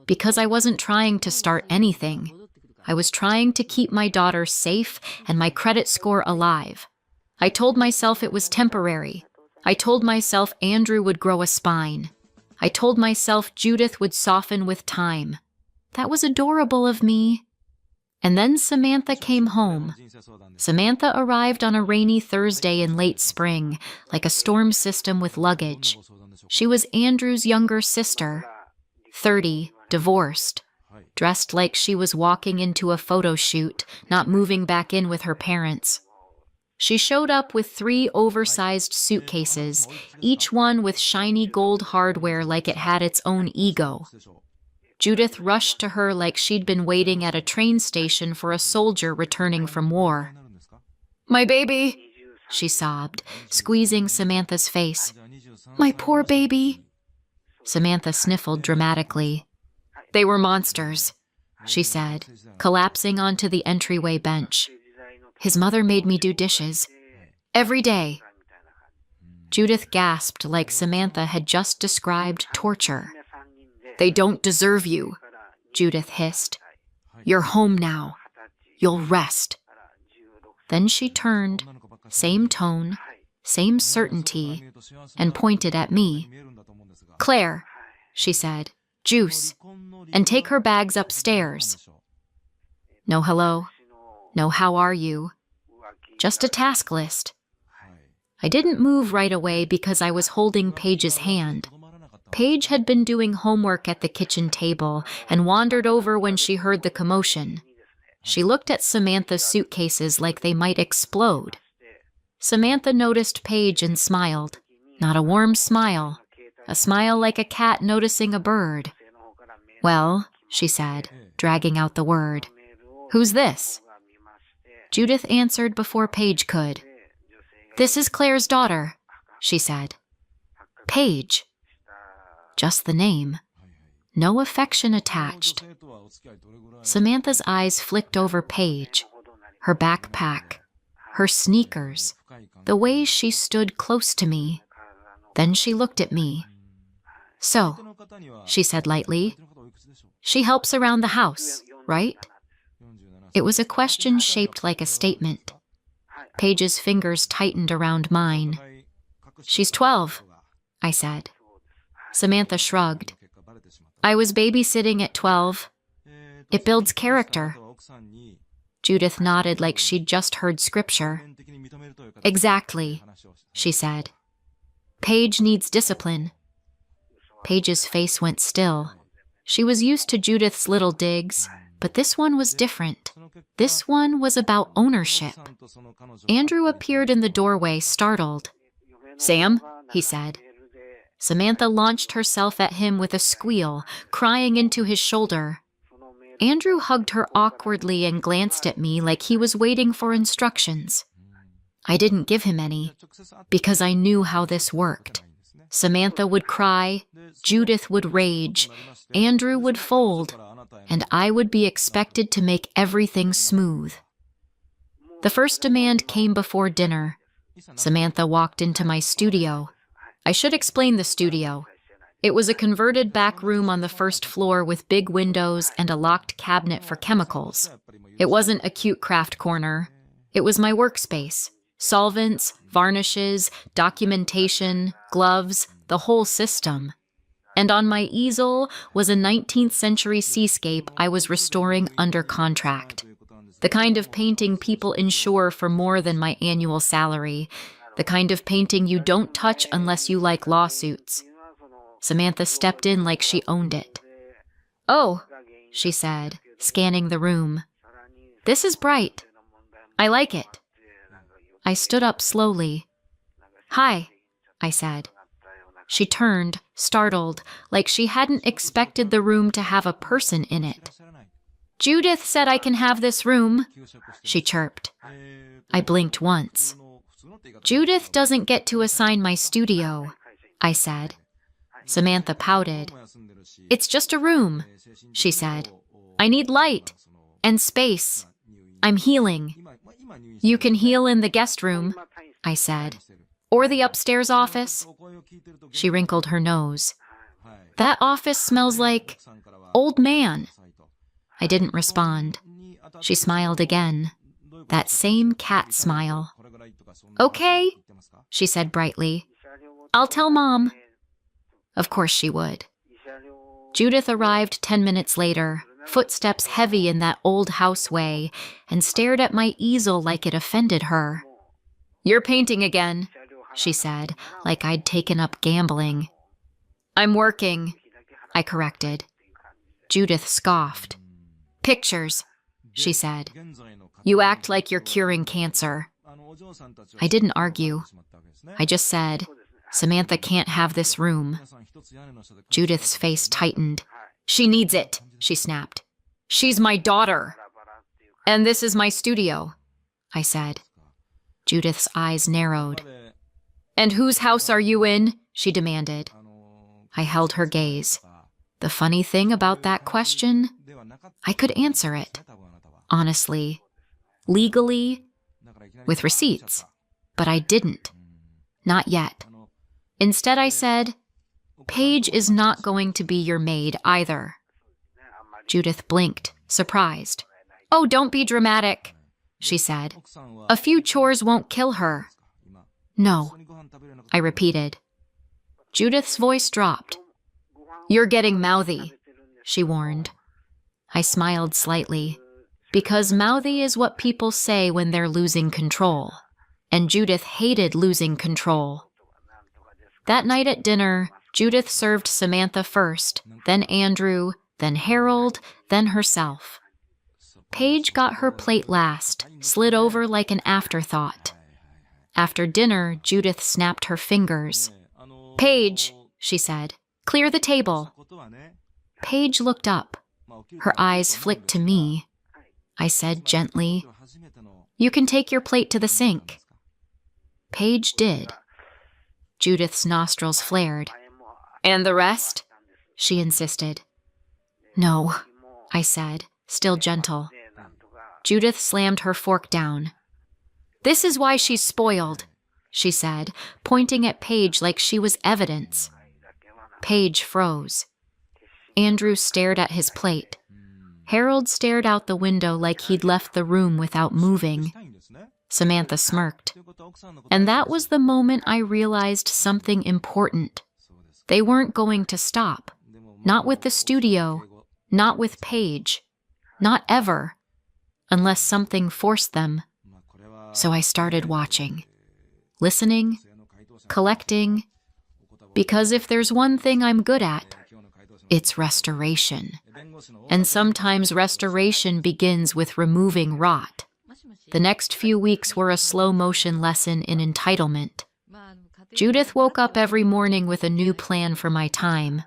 because I wasn't trying to start anything. I was trying to keep my daughter safe and my credit score alive. I told myself it was temporary. I told myself Andrew would grow a spine. I told myself Judith would soften with time. That was adorable of me. And then Samantha came home. Samantha arrived on a rainy Thursday in late spring, like a storm system with luggage. She was Andrew's younger sister, 30, divorced, dressed like she was walking into a photo shoot, not moving back in with her parents. She showed up with 3 oversized suitcases, each one with shiny gold hardware like it had its own ego. Judith rushed to her like she'd been waiting at a train station for a soldier returning from war. "My baby," she sobbed, squeezing Samantha's face. "My poor baby." Samantha sniffled dramatically. "They were monsters," she said, collapsing onto the entryway bench. "His mother made me do dishes. Every day." Judith gasped like Samantha had just described torture. "They don't deserve you," Judith hissed. "You're home now. You'll rest." Then she turned, same tone, same certainty, and pointed at me. "Claire," she said, "juice, and take her bags upstairs." No hello, no how are you, just a task list. I didn't move right away because I was holding Paige's hand. Paige had been doing homework at the kitchen table and wandered over when she heard the commotion. She looked at Samantha's suitcases like they might explode. Samantha noticed Paige and smiled. Not a warm smile, a smile like a cat noticing a bird. "Well," she said, dragging out the word, "who's this?" Judith answered before Paige could. "This is Claire's daughter," she said. "Paige." Just the name. No affection attached. Samantha's eyes flicked over Paige, her backpack, her sneakers, the way she stood close to me. Then she looked at me. "So," she said lightly, "she helps around the house, right?" It was a question shaped like a statement. Paige's fingers tightened around mine. "She's 12, I said. Samantha shrugged. "I was babysitting at 12. It builds character." Judith nodded like she'd just heard scripture. "Exactly," she said. "Paige needs discipline." Paige's face went still. She was used to Judith's little digs, but this one was different. This one was about ownership. Andrew appeared in the doorway, startled. "Sam," he said. Samantha launched herself at him with a squeal, crying into his shoulder. Andrew hugged her awkwardly and glanced at me like he was waiting for instructions. I didn't give him any, because I knew how this worked. Samantha would cry, Judith would rage, Andrew would fold, and I would be expected to make everything smooth. The first demand came before dinner. Samantha walked into my studio. I should explain the studio. It was a converted back room on the first floor with big windows and a locked cabinet for chemicals. It wasn't a cute craft corner. It was my workspace. Solvents, varnishes, documentation, gloves, the whole system. And on my easel was a 19th century seascape I was restoring under contract. The kind of painting people insure for more than my annual salary. The kind of painting you don't touch unless you like lawsuits. Samantha stepped in like she owned it. "Oh," she said, scanning the room. "This is bright. I like it." I stood up slowly. "Hi," I said. She turned, startled, like she hadn't expected the room to have a person in it. "Judith said I can have this room," she chirped. I blinked once. "Judith doesn't get to assign my studio," I said. Samantha pouted. "It's just a room," she said. "I need light and space. I'm healing." "You can heal in the guest room," I said. "Or the upstairs office." She wrinkled her nose. "That office smells like old man." I didn't respond. She smiled again. That same cat smile. "Okay," she said brightly. "I'll tell Mom." Of course she would. Judith arrived 10 minutes later, footsteps heavy in that old house way, and stared at my easel like it offended her. "You're painting again," she said, like I'd taken up gambling. "I'm working," I corrected. Judith scoffed. "Pictures," she said. "You act like you're curing cancer." I didn't argue. I just said, "Samantha can't have this room." Judith's face tightened. "She needs it," she snapped. "She's my daughter." "And this is my studio," I said. Judith's eyes narrowed. "And whose house are you in?" she demanded. I held her gaze. The funny thing about that question, I could answer it. Honestly. Legally. With receipts. But I didn't. Not yet. Instead, I said, "Paige is not going to be your maid either." Judith blinked, surprised. "Oh, don't be dramatic," she said. "A few chores won't kill her." "No," I repeated. Judith's voice dropped. "You're getting mouthy," she warned. I smiled slightly, because mouthy is what people say when they're losing control, and Judith hated losing control. That night at dinner, Judith served Samantha first, then Andrew, then Harold, then herself. Paige got her plate last, slid over like an afterthought. After dinner, Judith snapped her fingers. "Paige," she said, "clear the table." Paige looked up. Her eyes flicked to me. I said gently, "You can take your plate to the sink." Paige did. Judith's nostrils flared. "And the rest?" she insisted. "No," I said, still gentle. Judith slammed her fork down. "This is why she's spoiled," she said, pointing at Paige like she was evidence. Paige froze. Andrew stared at his plate. Harold stared out the window like he'd left the room without moving. Samantha smirked. And that was the moment I realized something important. They weren't going to stop. Not with the studio. Not with Paige. Not ever. Unless something forced them. So I started watching. Listening. Collecting. Because if there's one thing I'm good at, it's restoration. And sometimes restoration begins with removing rot. The next few weeks were a slow-motion lesson in entitlement. Judith woke up every morning with a new plan for my time.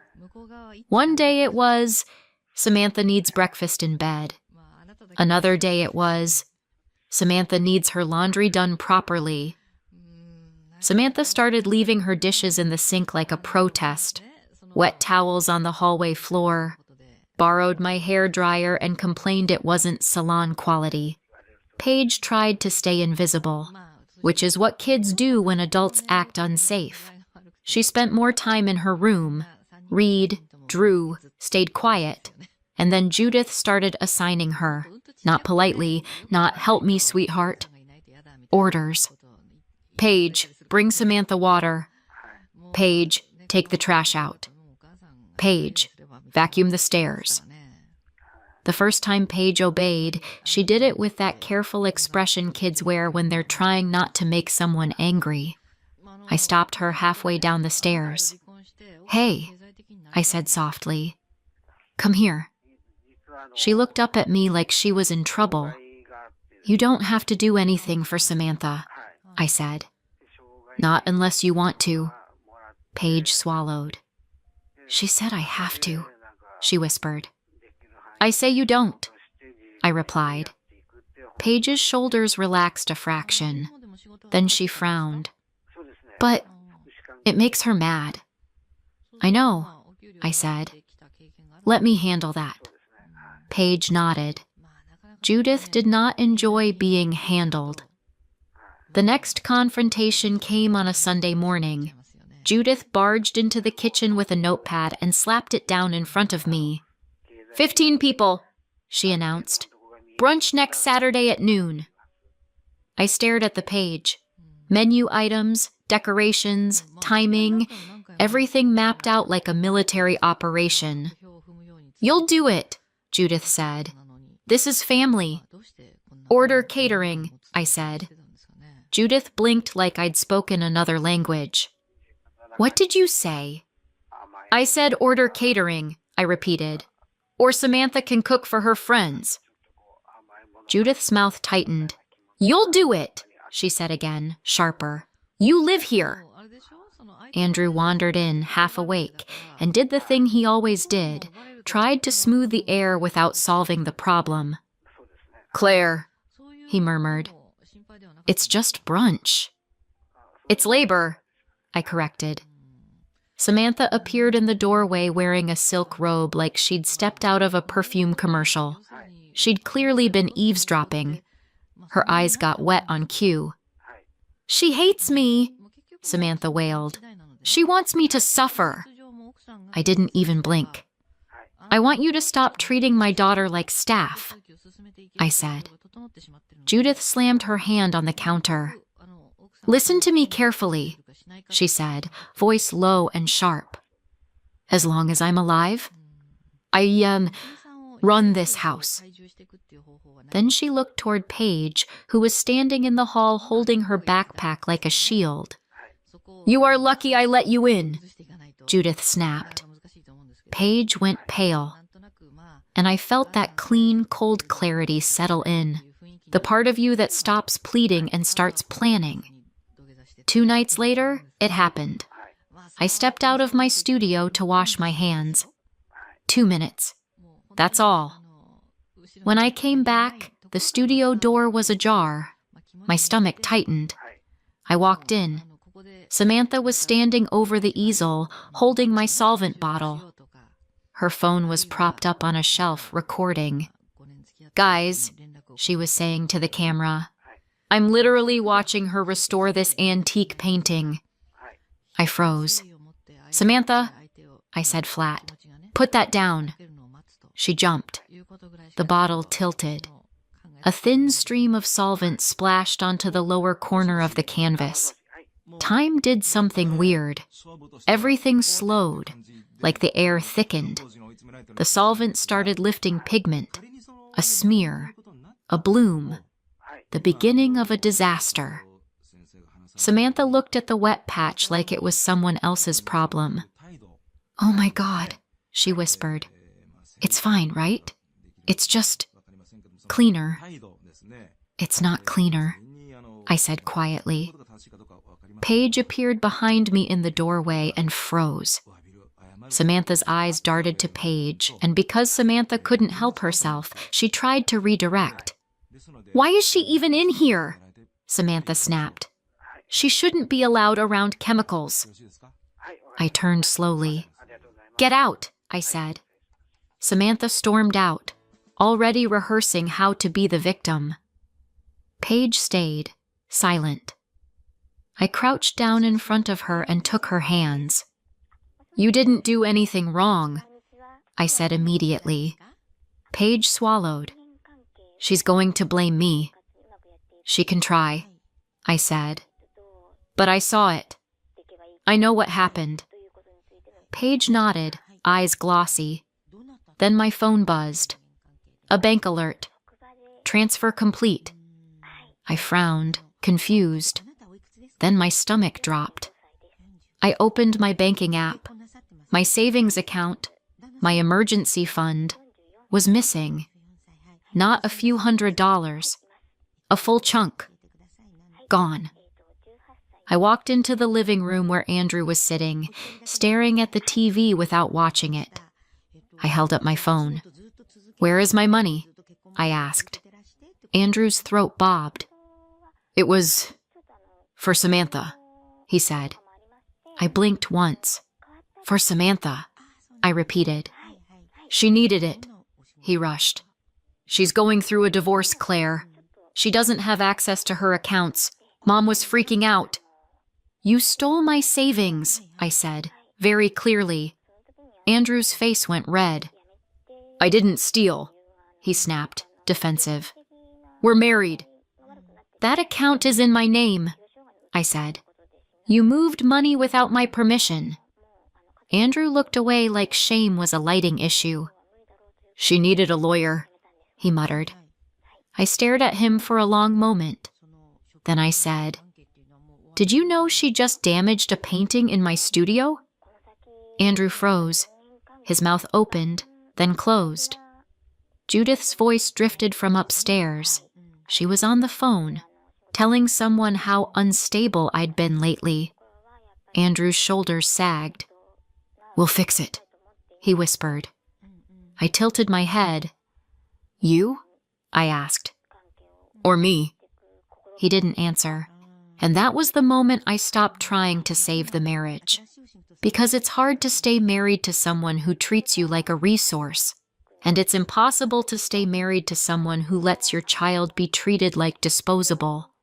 One day it was, Samantha needs breakfast in bed. Another day it was, Samantha needs her laundry done properly. Samantha started leaving her dishes in the sink like a protest. Wet towels on the hallway floor. Borrowed my hairdryer and complained it wasn't salon quality. Paige tried to stay invisible, which is what kids do when adults act unsafe. She spent more time in her room, read, drew, stayed quiet, and then Judith started assigning her, not politely, not "help me, sweetheart," orders. "Paige, bring Samantha water." "Paige, take the trash out." "Paige, vacuum the stairs." The first time Paige obeyed, she did it with that careful expression kids wear when they're trying not to make someone angry. I stopped her halfway down the stairs. "Hey," I said softly. Come here. She looked up at me like she was in trouble. You don't have to do anything for Samantha, I said. Not unless you want to. Paige swallowed. She said I have to, she whispered. I say you don't, I replied. Paige's shoulders relaxed a fraction. Then she frowned. But it makes her mad. I know, I said. Let me handle that. Paige nodded. Judith did not enjoy being handled. The next confrontation came on a Sunday morning. Judith barged into the kitchen with a notepad and slapped it down in front of me. 15 people, she announced. Brunch next Saturday at noon. I stared at the page. Menu items, decorations, timing, everything mapped out like a military operation. You'll do it, Judith said. This is family. Order catering, I said. Judith blinked like I'd spoken another language. What did you say? I said order catering, I repeated. Or Samantha can cook for her friends. Judith's mouth tightened. You'll do it, she said again, sharper. You live here. Andrew wandered in, half awake, and did the thing he always did, tried to smooth the air without solving the problem. Claire, he murmured. It's just brunch. It's labor, I corrected. Samantha appeared in the doorway wearing a silk robe like she'd stepped out of a perfume commercial. She'd clearly been eavesdropping. Her eyes got wet on cue. She hates me, Samantha wailed. She wants me to suffer. I didn't even blink. I want you to stop treating my daughter like staff, I said. Judith slammed her hand on the counter. Listen to me carefully, she said, voice low and sharp. As long as I'm alive, I run this house. Then she looked toward Paige, who was standing in the hall holding her backpack like a shield. You are lucky I let you in, Judith snapped. Paige went pale, and I felt that clean, cold clarity settle in, the part of you that stops pleading and starts planning. 2 nights later, it happened. I stepped out of my studio to wash my hands. 2 minutes. That's all. When I came back, the studio door was ajar. My stomach tightened. I walked in. Samantha was standing over the easel, holding my solvent bottle. Her phone was propped up on a shelf, recording. Guys, she was saying to the camera, I'm literally watching her restore this antique painting. I froze. Samantha, I said flat, put that down. She jumped. The bottle tilted. A thin stream of solvent splashed onto the lower corner of the canvas. Time did something weird. Everything slowed, like the air thickened. The solvent started lifting pigment, a smear, a bloom, the beginning of a disaster. Samantha looked at the wet patch like it was someone else's problem. Oh my God, she whispered. It's fine, right? It's just cleaner. It's not cleaner, I said quietly. Paige appeared behind me in the doorway and froze. Samantha's eyes darted to Paige, and because Samantha couldn't help herself, she tried to redirect. Why is she even in here? Samantha snapped. She shouldn't be allowed around chemicals. I turned slowly. Get out, I said. Samantha stormed out, already rehearsing how to be the victim. Paige stayed, silent. I crouched down in front of her and took her hands. You didn't do anything wrong, I said immediately. Paige swallowed. She's going to blame me. She can try, I said. But I saw it. I know what happened. Paige nodded, eyes glossy. Then my phone buzzed. A bank alert. Transfer complete. I frowned, confused. Then my stomach dropped. I opened my banking app. My savings account, my emergency fund, was missing. Not a few $100s, a full chunk. Gone. I walked into the living room where Andrew was sitting, staring at the TV without watching it. I held up my phone. "Where is my money?" I asked. Andrew's throat bobbed. "It was for Samantha," he said. I blinked once. "For Samantha," I repeated. "She needed it," he rushed. "She's going through a divorce, Claire. She doesn't have access to her accounts. Mom was freaking out." "You stole my savings," I said, very clearly. Andrew's face went red. "I didn't steal," he snapped, defensive. "We're married." "That account is in my name," I said. "You moved money without my permission." Andrew looked away like shame was a lighting issue. "She needed a lawyer," he muttered. I stared at him for a long moment. Then I said, "Did you know she just damaged a painting in my studio?" Andrew froze. His mouth opened, then closed. Judith's voice drifted from upstairs. She was on the phone, telling someone how unstable I'd been lately. Andrew's shoulders sagged. "We'll fix it," he whispered. I tilted my head. "You?" I asked. "Or me?" He didn't answer. And that was the moment I stopped trying to save the marriage. Because it's hard to stay married to someone who treats you like a resource. And it's impossible to stay married to someone who lets your child be treated like disposable.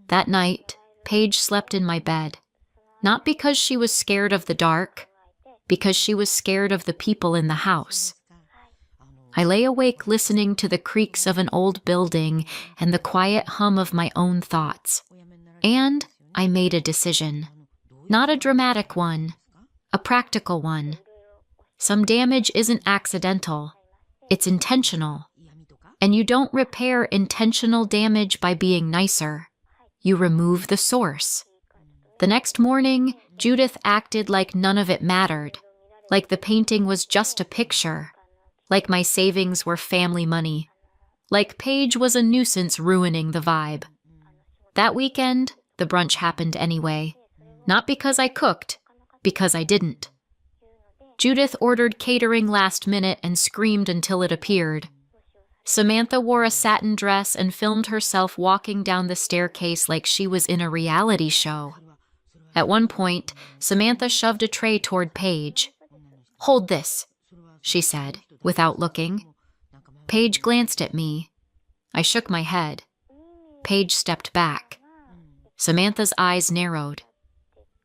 That night, Paige slept in my bed. Not because she was scared of the dark, because she was scared of the people in the house. I lay awake listening to the creaks of an old building and the quiet hum of my own thoughts. And I made a decision. Not a dramatic one, a practical one. Some damage isn't accidental, it's intentional. And you don't repair intentional damage by being nicer. You remove the source. The next morning, Judith acted like none of it mattered, like the painting was just a picture, like my savings were family money, like Paige was a nuisance ruining the vibe. That weekend, the brunch happened anyway. Not because I cooked, because I didn't. Judith ordered catering last minute and screamed until it appeared. Samantha wore a satin dress and filmed herself walking down the staircase like she was in a reality show. At one point, Samantha shoved a tray toward Paige. "Hold this," she said, without looking. Paige glanced at me. I shook my head. Paige stepped back. Samantha's eyes narrowed.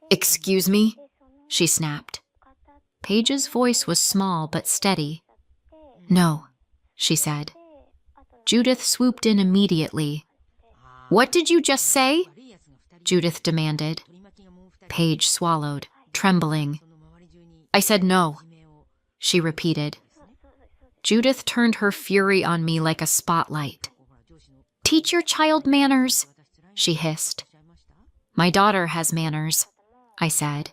"Excuse me?" she snapped. Paige's voice was small but steady. "No," she said. Judith swooped in immediately. "What did you just say?" Judith demanded. Paige swallowed, trembling. "I said no," she repeated. Judith turned her fury on me like a spotlight. "Teach your child manners," she hissed. "My daughter has manners," I said.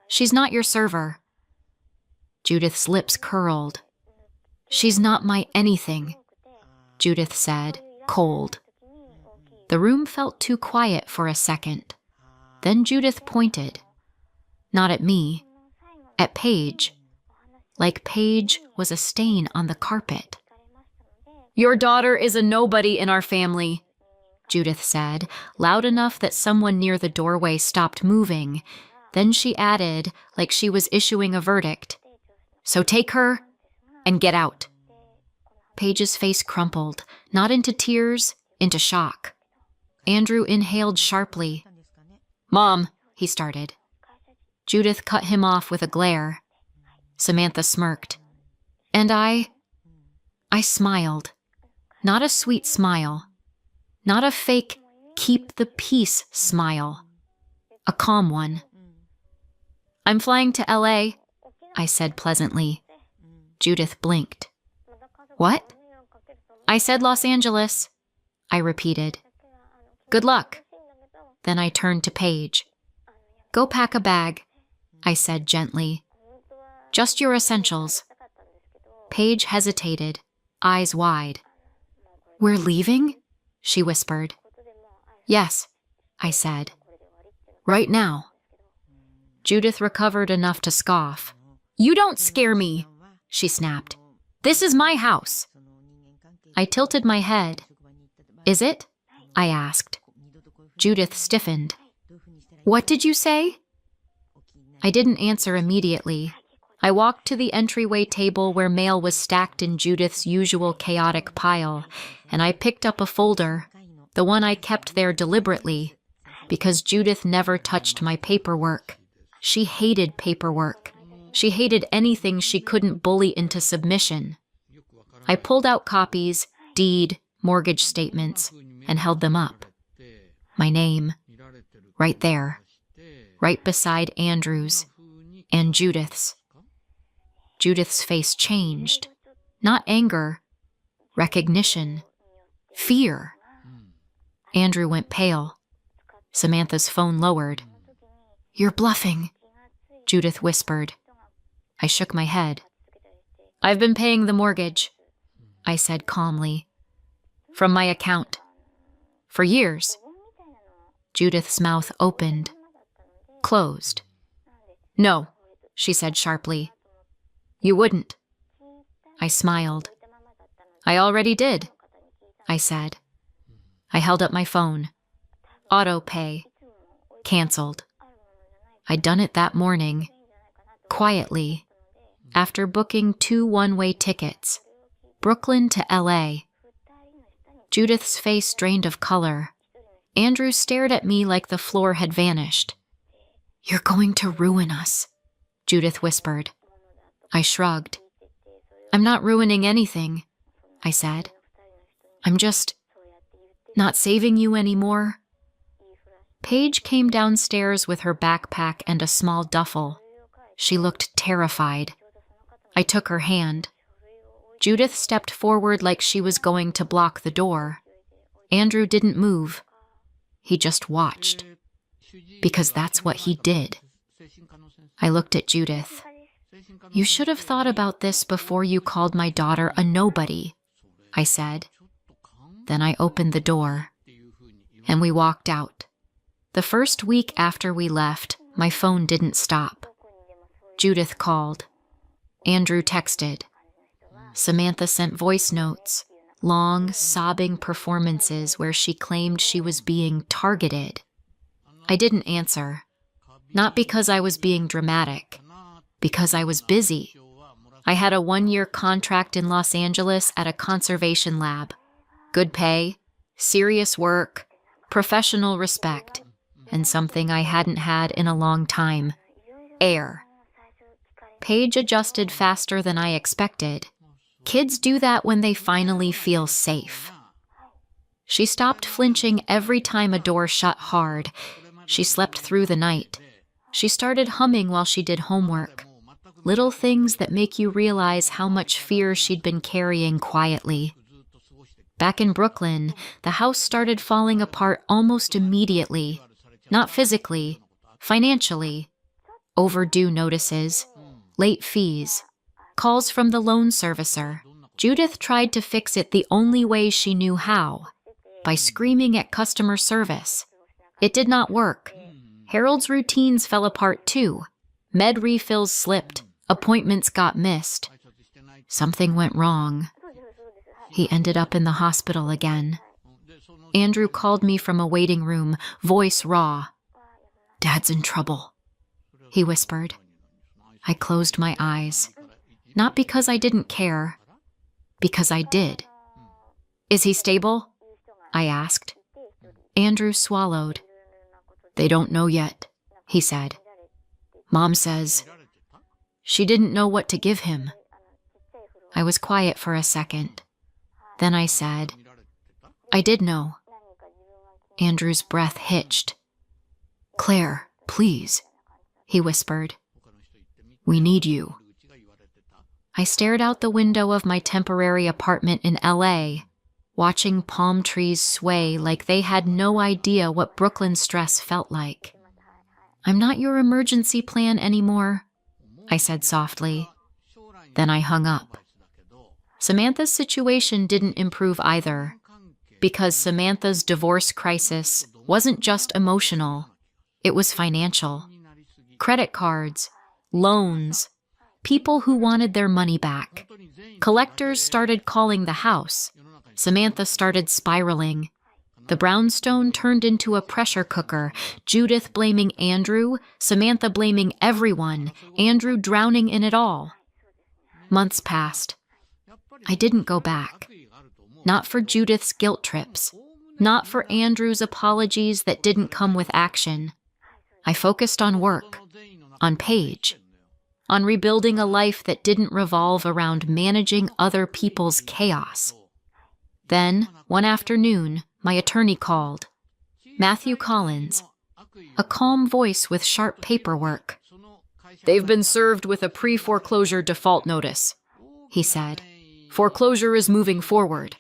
"She's not your server." Judith's lips curled. "She's not my anything," Judith said, cold. The room felt too quiet for a second. Then Judith pointed. Not at me, at Paige. Like Paige was a stain on the carpet. "Your daughter is a nobody in our family," Judith said, loud enough that someone near the doorway stopped moving. Then she added, like she was issuing a verdict, "So take her and get out." Paige's face crumpled, not into tears, into shock. Andrew inhaled sharply. "Mom," he started. Judith cut him off with a glare. Samantha smirked. And I smiled. Not a sweet smile. Not a fake, keep the peace smile. A calm one. "I'm flying to LA, I said pleasantly. Judith blinked. "What?" "I said Los Angeles," I repeated. "Good luck." Then I turned to Paige. "Go pack a bag," I said gently. Just your essentials. Paige hesitated, eyes wide. We're leaving? She whispered. Yes, I said. Right now. Judith recovered enough to scoff. You don't scare me, she snapped. This is my house. I tilted my head. Is it? I asked. Judith stiffened. What did you say? I didn't answer immediately. I walked to the entryway table where mail was stacked in Judith's usual chaotic pile, and I picked up a folder, the one I kept there deliberately, because Judith never touched my paperwork. She hated paperwork. She hated anything she couldn't bully into submission. I pulled out copies, deed, mortgage statements, and held them up. My name, right there, right beside Andrew's and Judith's. Judith's face changed. Not anger, recognition, fear. Andrew went pale. Samantha's phone lowered. You're bluffing, Judith whispered. I shook my head. I've been paying the mortgage, I said calmly. From my account. For years. Judith's mouth opened. Closed. No, she said sharply. You wouldn't. I smiled. I already did, I said. I held up my phone. Auto pay. Canceled. I'd done it that morning. Quietly. After booking 2 one-way tickets. Brooklyn to LA. Judith's face drained of color. Andrew stared at me like the floor had vanished. You're going to ruin us, Judith whispered. I shrugged. I'm not ruining anything, I said. I'm just not saving you anymore. Paige came downstairs with her backpack and a small duffel. She looked terrified. I took her hand. Judith stepped forward like she was going to block the door. Andrew didn't move. He just watched. Because that's what he did. I looked at Judith. You should have thought about this before you called my daughter a nobody, I said. Then I opened the door. And we walked out. The first week after we left, my phone didn't stop. Judith called. Andrew texted. Samantha sent voice notes, long, sobbing performances where she claimed she was being targeted. I didn't answer. Not because I was being dramatic. Because I was busy. I had a 1-year contract in Los Angeles at a conservation lab. Good pay, serious work, professional respect, and something I hadn't had in a long time. Air. Paige adjusted faster than I expected. Kids do that when they finally feel safe. She stopped flinching every time a door shut hard. She slept through the night. She started humming while she did homework. Little things that make you realize how much fear she'd been carrying quietly. Back in Brooklyn, the house started falling apart almost immediately. Not physically, financially. Overdue notices, late fees, calls from the loan servicer. Judith tried to fix it the only way she knew how, by screaming at customer service. It did not work. Harold's routines fell apart too. Med refills slipped. Appointments got missed. Something went wrong. He ended up in the hospital again. Andrew called me from a waiting room, voice raw. Dad's in trouble, he whispered. I closed my eyes. Not because I didn't care, because I did. Is he stable? I asked. Andrew swallowed. They don't know yet, he said. Mom says she didn't know what to give him. I was quiet for a second. Then I said, I did know. Andrew's breath hitched. Claire, please, he whispered. We need you. I stared out the window of my temporary apartment in LA, watching palm trees sway like they had no idea what Brooklyn stress felt like. I'm not your emergency plan anymore, I said softly. Then I hung up. Samantha's situation didn't improve either, because Samantha's divorce crisis wasn't just emotional, it was financial. Credit cards, loans, people who wanted their money back. Collectors started calling the house. Samantha started spiraling. The brownstone turned into a pressure cooker, Judith blaming Andrew, Samantha blaming everyone, Andrew drowning in it all. Months passed. I didn't go back. Not for Judith's guilt trips. Not for Andrew's apologies that didn't come with action. I focused on work, on Paige, on rebuilding a life that didn't revolve around managing other people's chaos. Then, one afternoon, my attorney called. Matthew Collins, a calm voice with sharp paperwork. "They've been served with a pre-foreclosure default notice," he said. "Foreclosure is moving forward."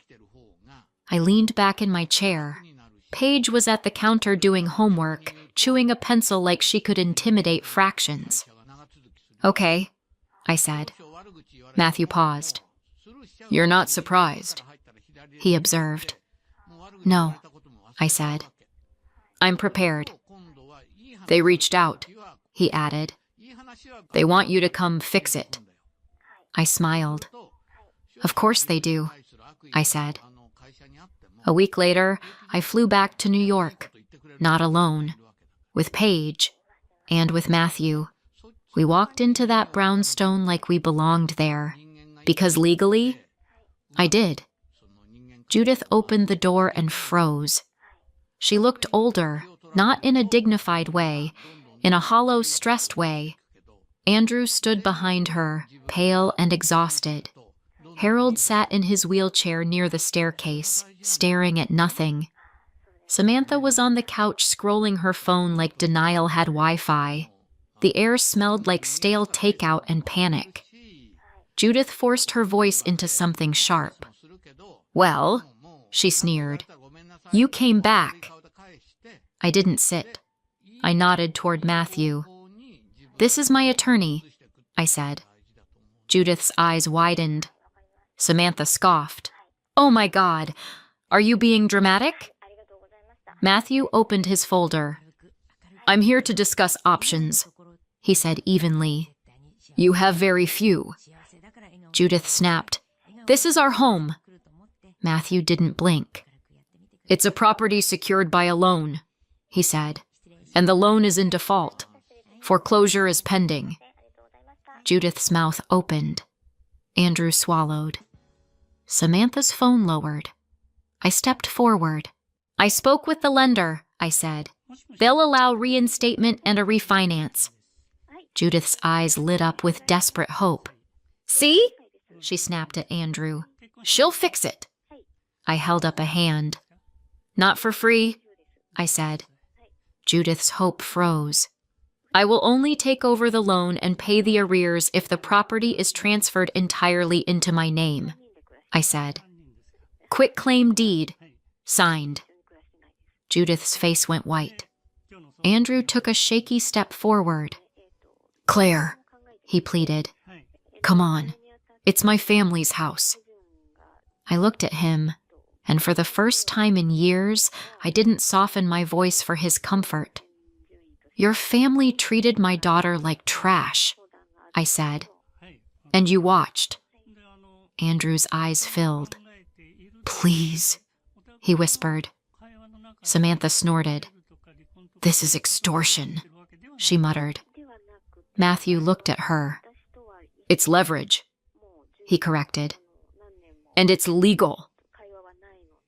I leaned back in my chair. Paige was at the counter doing homework, chewing a pencil like she could intimidate fractions. "Okay," I said. Matthew paused. "You're not surprised," he observed. "No," I said. "I'm prepared." "They reached out," he added. "They want you to come fix it." I smiled. "Of course they do," I said. A week later, I flew back to New York, not alone, with Paige and with Matthew. We walked into that brownstone like we belonged there, because legally, I did. Judith opened the door and froze. She looked older, not in a dignified way, in a hollow, stressed way. Andrew stood behind her, pale and exhausted. Harold sat in his wheelchair near the staircase, staring at nothing. Samantha was on the couch scrolling her phone like denial had Wi-Fi. The air smelled like stale takeout and panic. Judith forced her voice into something sharp. "Well," she sneered, "you came back." I didn't sit. I nodded toward Matthew. "This is my attorney," I said. Judith's eyes widened. Samantha scoffed. "Oh my God, are you being dramatic?" Matthew opened his folder. "I'm here to discuss options," he said evenly. "You have very few." Judith snapped. "This is our home." Matthew didn't blink. "It's a property secured by a loan," he said, "and the loan is in default. Foreclosure is pending." Judith's mouth opened. Andrew swallowed. Samantha's phone lowered. I stepped forward. "I spoke with the lender," I said. "They'll allow reinstatement and a refinance." Judith's eyes lit up with desperate hope. "See?" she snapped at Andrew. "She'll fix it." I held up a hand. "Not for free," I said. Judith's hope froze. "I will only take over the loan and pay the arrears if the property is transferred entirely into my name," I said. "Quitclaim deed. Signed." Judith's face went white. Andrew took a shaky step forward. "Claire," he pleaded. "Come on. It's my family's house." I looked at him, and for the first time in years, I didn't soften my voice for his comfort. "Your family treated my daughter like trash," I said. "And you watched." Andrew's eyes filled. "Please," he whispered. Samantha snorted. "This is extortion," she muttered. Matthew looked at her. "It's leverage," he corrected. "And it's legal."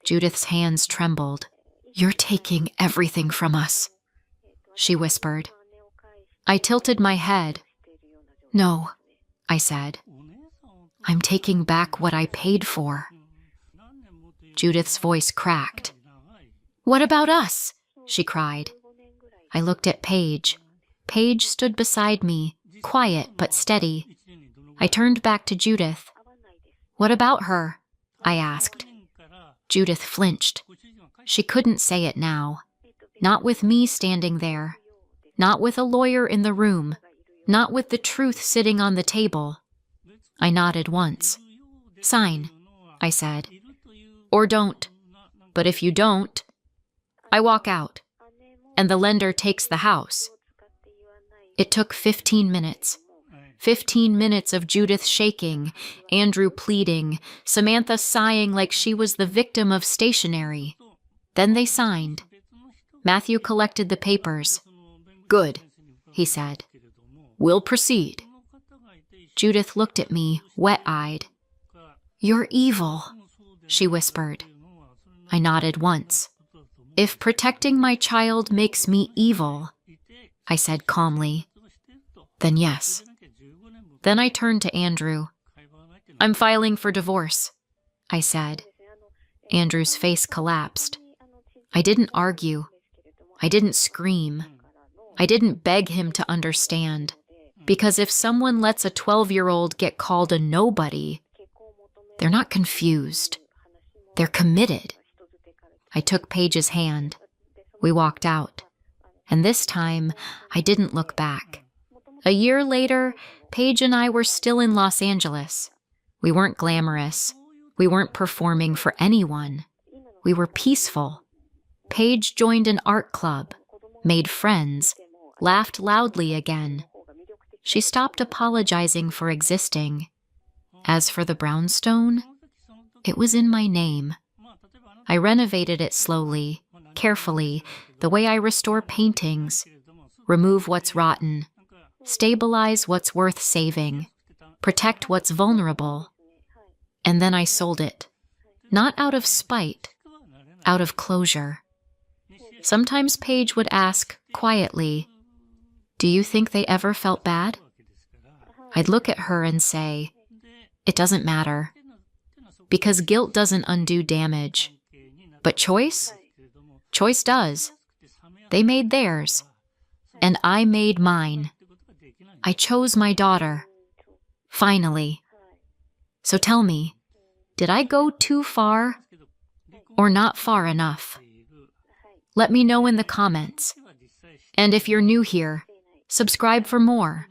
Judith's hands trembled. "You're taking everything from us," she whispered. I tilted my head. "No," I said. "I'm taking back what I paid for." Judith's voice cracked. "What about us?" she cried. I looked at Paige. Paige stood beside me, quiet but steady. I turned back to Judith. "What about her?" I asked. Judith flinched. She couldn't say it now. Not with me standing there. Not with a lawyer in the room. Not with the truth sitting on the table. I nodded once. Sign, I said. Or don't. But if you don't, I walk out, and the lender takes the house. It took 15 minutes. 15 minutes of Judith shaking, Andrew pleading, Samantha sighing like she was the victim of stationery. Then they signed. Matthew collected the papers. Good, he said. We'll proceed. Judith looked at me, wet-eyed. You're evil, she whispered. I nodded once. If protecting my child makes me evil, I said calmly, then yes. Then I turned to Andrew. I'm filing for divorce, I said. Andrew's face collapsed. I didn't argue. I didn't scream. I didn't beg him to understand. Because if someone lets a 12-year-old get called a nobody, they're not confused. They're committed. I took Paige's hand. We walked out. And this time, I didn't look back. A year later, Paige and I were still in Los Angeles. We weren't glamorous. We weren't performing for anyone. We were peaceful. Paige joined an art club, made friends, laughed loudly again. She stopped apologizing for existing. As for the brownstone, it was in my name. I renovated it slowly, carefully, the way I restore paintings, remove what's rotten, stabilize what's worth saving, protect what's vulnerable. And then I sold it. Not out of spite, out of closure. Sometimes Paige would ask, quietly, do you think they ever felt bad? I'd look at her and say, it doesn't matter. Because guilt doesn't undo damage. But choice? Choice does. They made theirs. And I made mine. I chose my daughter. Finally. So tell me, did I go too far or not far enough? Let me know in the comments. And if you're new here, subscribe for more.